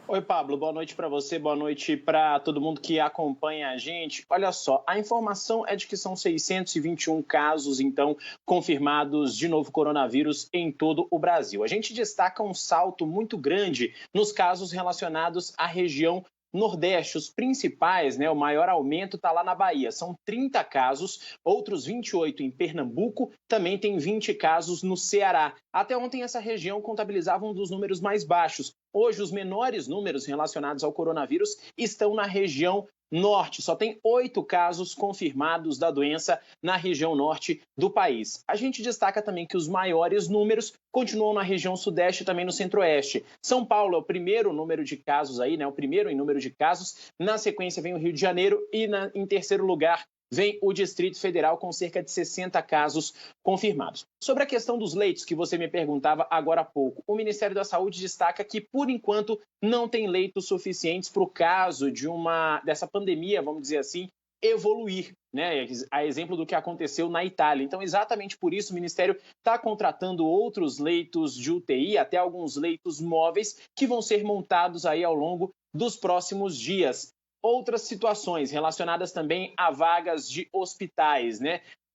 Oi, Pablo, boa noite para você, boa noite para todo mundo que acompanha a gente. Olha só, a informação é de que são 621 casos, então, confirmados de novo coronavírus em todo o Brasil. A gente destaca um salto muito grande nos casos relacionados à região Nordeste, os principais, o maior aumento está lá na Bahia. São 30 casos, outros 28 em Pernambuco, também tem 20 casos no Ceará. Até ontem essa região contabilizava um dos números mais baixos. Hoje os menores números relacionados ao coronavírus estão na região Norte. Só tem 8 casos confirmados da doença na região norte do país. A gente destaca também que os maiores números continuam na região Sudeste e também no Centro-Oeste. São Paulo é o primeiro número de casos aí, o primeiro em número de casos. Na sequência vem o Rio de Janeiro e em terceiro lugar vem o Distrito Federal com cerca de 60 casos confirmados. Sobre a questão dos leitos que você me perguntava agora há pouco, o Ministério da Saúde destaca que, por enquanto, não tem leitos suficientes para o caso dessa pandemia, vamos dizer assim, evoluir, a exemplo do que aconteceu na Itália. Então, exatamente por isso, o Ministério está contratando outros leitos de UTI, até alguns leitos móveis, que vão ser montados aí ao longo dos próximos dias. Outras situações relacionadas também a vagas de hospitais,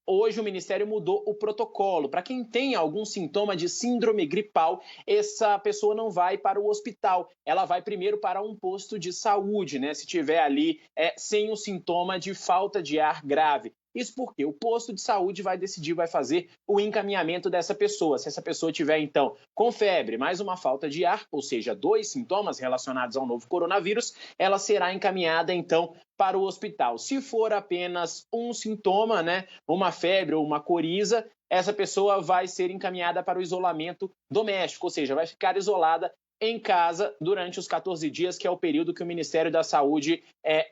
Hoje o Ministério mudou o protocolo. Para quem tem algum sintoma de síndrome gripal, essa pessoa não vai para o hospital. Ela vai primeiro para um posto de saúde, se tiver ali sem o sintoma de falta de ar grave. Isso porque o posto de saúde vai decidir, vai fazer o encaminhamento dessa pessoa. Se essa pessoa tiver, então, com febre, mais uma falta de ar, ou seja, 2 sintomas relacionados ao novo coronavírus, ela será encaminhada, então, para o hospital. Se for apenas um sintoma, uma febre ou uma coriza, essa pessoa vai ser encaminhada para o isolamento doméstico, ou seja, vai ficar isolada em casa durante os 14 dias, que é o período que o Ministério da Saúde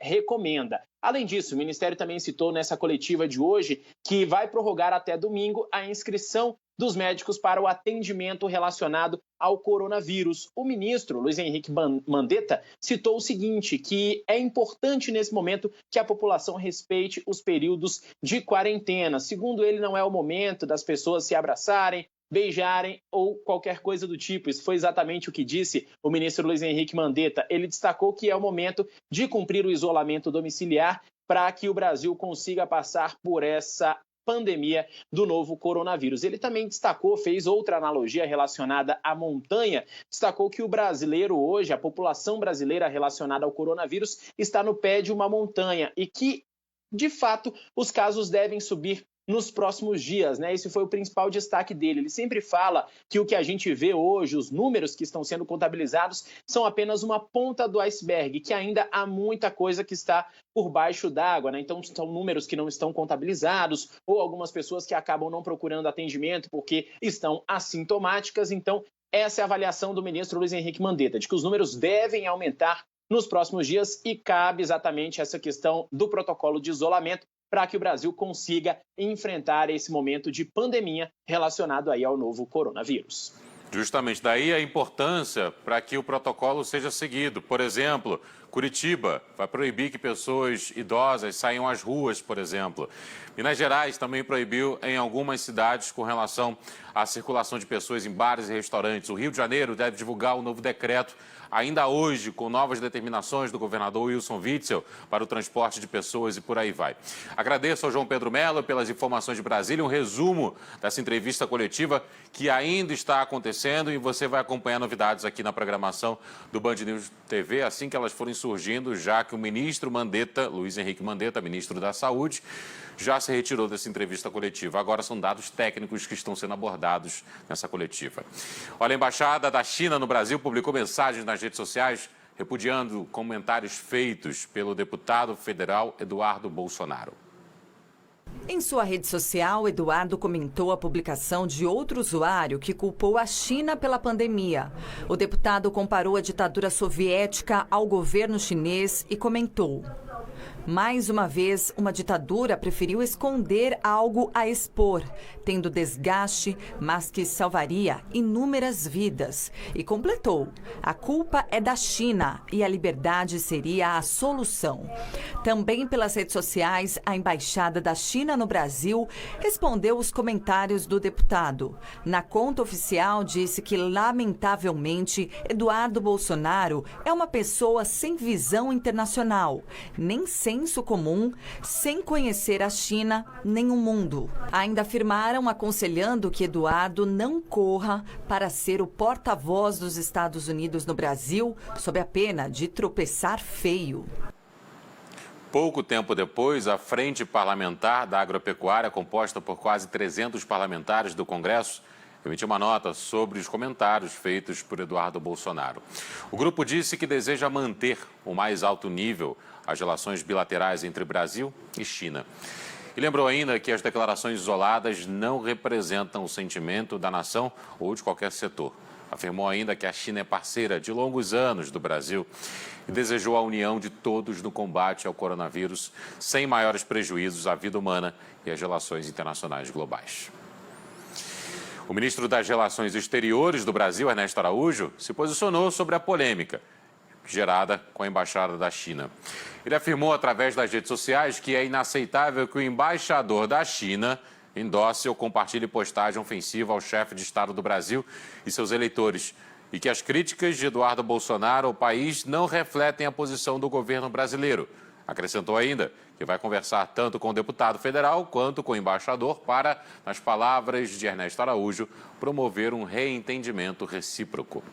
recomenda. Além disso, o Ministério também citou nessa coletiva de hoje que vai prorrogar até domingo a inscrição dos médicos para o atendimento relacionado ao coronavírus. O ministro Luiz Henrique Mandetta citou o seguinte, que é importante nesse momento que a população respeite os períodos de quarentena. Segundo ele, não é o momento das pessoas se abraçarem, beijarem ou qualquer coisa do tipo. Isso foi exatamente o que disse o ministro Luiz Henrique Mandetta. Ele destacou que é o momento de cumprir o isolamento domiciliar para que o Brasil consiga passar por essa pandemia do novo coronavírus. Ele também destacou, fez outra analogia relacionada à montanha, destacou que o brasileiro hoje, a população brasileira relacionada ao coronavírus, está no pé de uma montanha e que, de fato, os casos devem subir nos próximos dias, né? Esse foi o principal destaque dele. Ele sempre fala que o que a gente vê hoje, os números que estão sendo contabilizados, são apenas uma ponta do iceberg, que ainda há muita coisa que está por baixo d'água, né? Então, são números que não estão contabilizados, ou algumas pessoas que acabam não procurando atendimento porque estão assintomáticas. Então, essa é a avaliação do ministro Luiz Henrique Mandetta, de que os números devem aumentar nos próximos dias e cabe exatamente essa questão do protocolo de isolamento para que o Brasil consiga enfrentar esse momento de pandemia relacionado aí ao novo coronavírus. Justamente daí a importância para que o protocolo seja seguido. Por exemplo, Curitiba vai proibir que pessoas idosas saiam às ruas, por exemplo. Minas Gerais também proibiu em algumas cidades com relação à circulação de pessoas em bares e restaurantes. O Rio de Janeiro deve divulgar o novo decreto ainda hoje, com novas determinações do governador Wilson Witzel para o transporte de pessoas e por aí vai. Agradeço ao João Pedro Mello pelas informações de Brasília, um resumo dessa entrevista coletiva que ainda está acontecendo e você vai acompanhar novidades aqui na programação do Band News TV assim que elas forem surgindo, já que o ministro Mandetta, Luiz Henrique Mandetta, ministro da Saúde, já se retirou dessa entrevista coletiva. Agora são dados técnicos que estão sendo abordados nessa coletiva. Olha, a Embaixada da China no Brasil publicou mensagens nas redes sociais repudiando comentários feitos pelo deputado federal Eduardo Bolsonaro. Em sua rede social, Eduardo comentou a publicação de outro usuário que culpou a China pela pandemia. O deputado comparou a ditadura soviética ao governo chinês e comentou: mais uma vez, uma ditadura preferiu esconder algo a expor, tendo desgaste, mas que salvaria inúmeras vidas. E completou: a culpa é da China e a liberdade seria a solução. Também pelas redes sociais, a Embaixada da China no Brasil respondeu os comentários do deputado. Na conta oficial, disse que, lamentavelmente, Eduardo Bolsonaro é uma pessoa sem visão internacional, nem senso comum, sem conhecer a China nem o mundo. Ainda afirmaram, aconselhando que Eduardo não corra para ser o porta-voz dos Estados Unidos no Brasil, sob a pena de tropeçar feio. Pouco tempo depois, a Frente Parlamentar da Agropecuária, composta por quase 300 parlamentares do Congresso, emitiu uma nota sobre os comentários feitos por Eduardo Bolsonaro. O grupo disse que deseja manter o mais alto nível as relações bilaterais entre Brasil e China. E lembrou ainda que as declarações isoladas não representam o sentimento da nação ou de qualquer setor. Afirmou ainda que a China é parceira de longos anos do Brasil e desejou a união de todos no combate ao coronavírus, sem maiores prejuízos à vida humana e às relações internacionais globais. O ministro das Relações Exteriores do Brasil, Ernesto Araújo, se posicionou sobre a polêmica gerada com a Embaixada da China. Ele afirmou através das redes sociais que é inaceitável que o embaixador da China endosse ou compartilhe postagem ofensiva ao chefe de Estado do Brasil e seus eleitores, e que as críticas de Eduardo Bolsonaro ao país não refletem a posição do governo brasileiro. Acrescentou ainda que vai conversar tanto com o deputado federal quanto com o embaixador para, nas palavras de Ernesto Araújo, promover um reentendimento recíproco.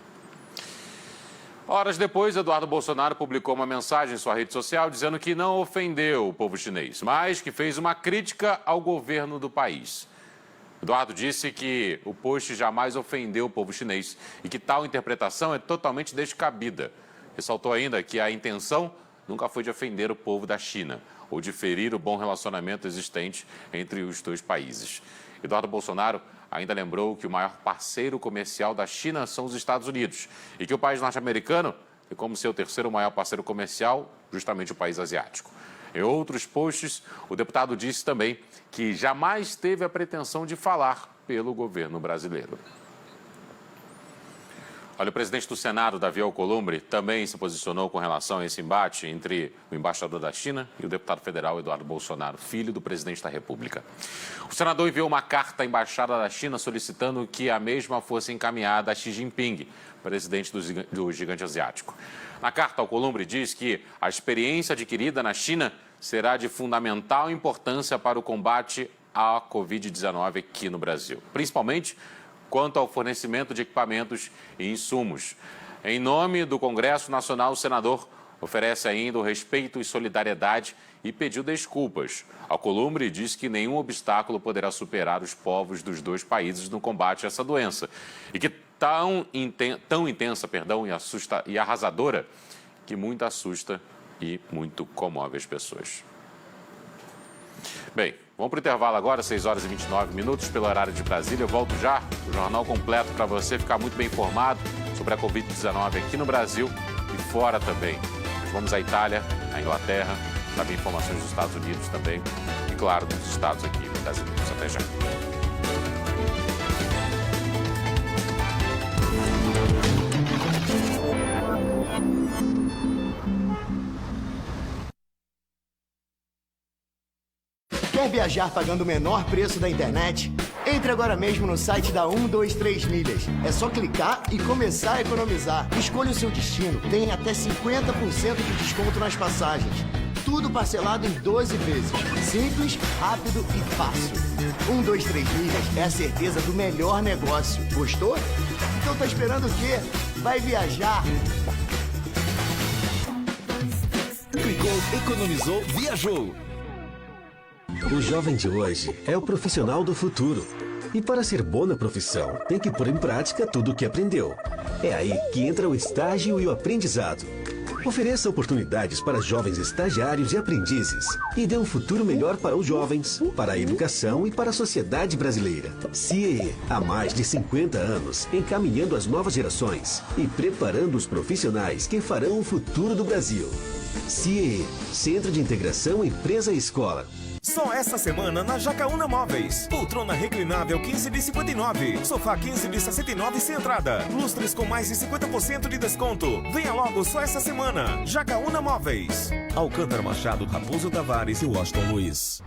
Horas depois, Eduardo Bolsonaro publicou uma mensagem em sua rede social dizendo que não ofendeu o povo chinês, mas que fez uma crítica ao governo do país. Eduardo disse que o post jamais ofendeu o povo chinês e que tal interpretação é totalmente descabida. Ressaltou ainda que a intenção nunca foi de ofender o povo da China ou de ferir o bom relacionamento existente entre os dois países. Eduardo Bolsonaro ainda lembrou que o maior parceiro comercial da China são os Estados Unidos e que o país norte-americano tem como seu terceiro maior parceiro comercial justamente o país asiático. Em outros posts, o deputado disse também que jamais teve a pretensão de falar pelo governo brasileiro. Olha, o presidente do Senado, Davi Alcolumbre, também se posicionou com relação a esse embate entre o embaixador da China e o deputado federal Eduardo Bolsonaro, filho do presidente da República. O senador enviou uma carta à embaixada da China solicitando que a mesma fosse encaminhada a Xi Jinping, presidente do gigante asiático. Na carta, Alcolumbre diz que a experiência adquirida na China será de fundamental importância para o combate à Covid-19 aqui no Brasil, principalmente quanto ao fornecimento de equipamentos e insumos. Em nome do Congresso Nacional, o senador oferece ainda o respeito e solidariedade e pediu desculpas. Alcolumbre diz que nenhum obstáculo poderá superar os povos dos dois países no combate a essa doença e que tão intensa e arrasadora que muito assusta e muito comove as pessoas. Bem, vamos para o intervalo agora, 6 horas e 29 minutos, pelo horário de Brasília. Eu volto já, o jornal completo para você ficar muito bem informado sobre a Covid-19 aqui no Brasil e fora também. Nós vamos à Itália, à Inglaterra, também informações dos Estados Unidos também e, claro, dos estados aqui brasileiros. Até já. Quer viajar pagando o menor preço da internet? Entre agora mesmo no site da 123 Milhas. É só clicar e começar a economizar. Escolha o seu destino. Tem até 50% de desconto nas passagens. Tudo parcelado em 12 vezes. Simples, rápido e fácil. 123 Milhas é a certeza do melhor negócio. Gostou? Então tá esperando o quê? Vai viajar! Clicou, economizou, viajou. O jovem de hoje é o profissional do futuro. E para ser bom na profissão, tem que pôr em prática tudo o que aprendeu. É aí que entra o estágio e o aprendizado. Ofereça oportunidades para jovens estagiários e aprendizes. E dê um futuro melhor para os jovens, para a educação e para a sociedade brasileira. CIEE, há mais de 50 anos, encaminhando as novas gerações e preparando os profissionais que farão o futuro do Brasil. CIEE, Centro de Integração Empresa e Escola. Só essa semana na Jacaúna Móveis. Poltrona reclinável 15 de 59. Sofá 15 de 69 sem entrada. Lustres com mais de 50% de desconto. Venha logo só essa semana. Jacaúna Móveis. Alcântara Machado, Raposo Tavares e Washington Luiz.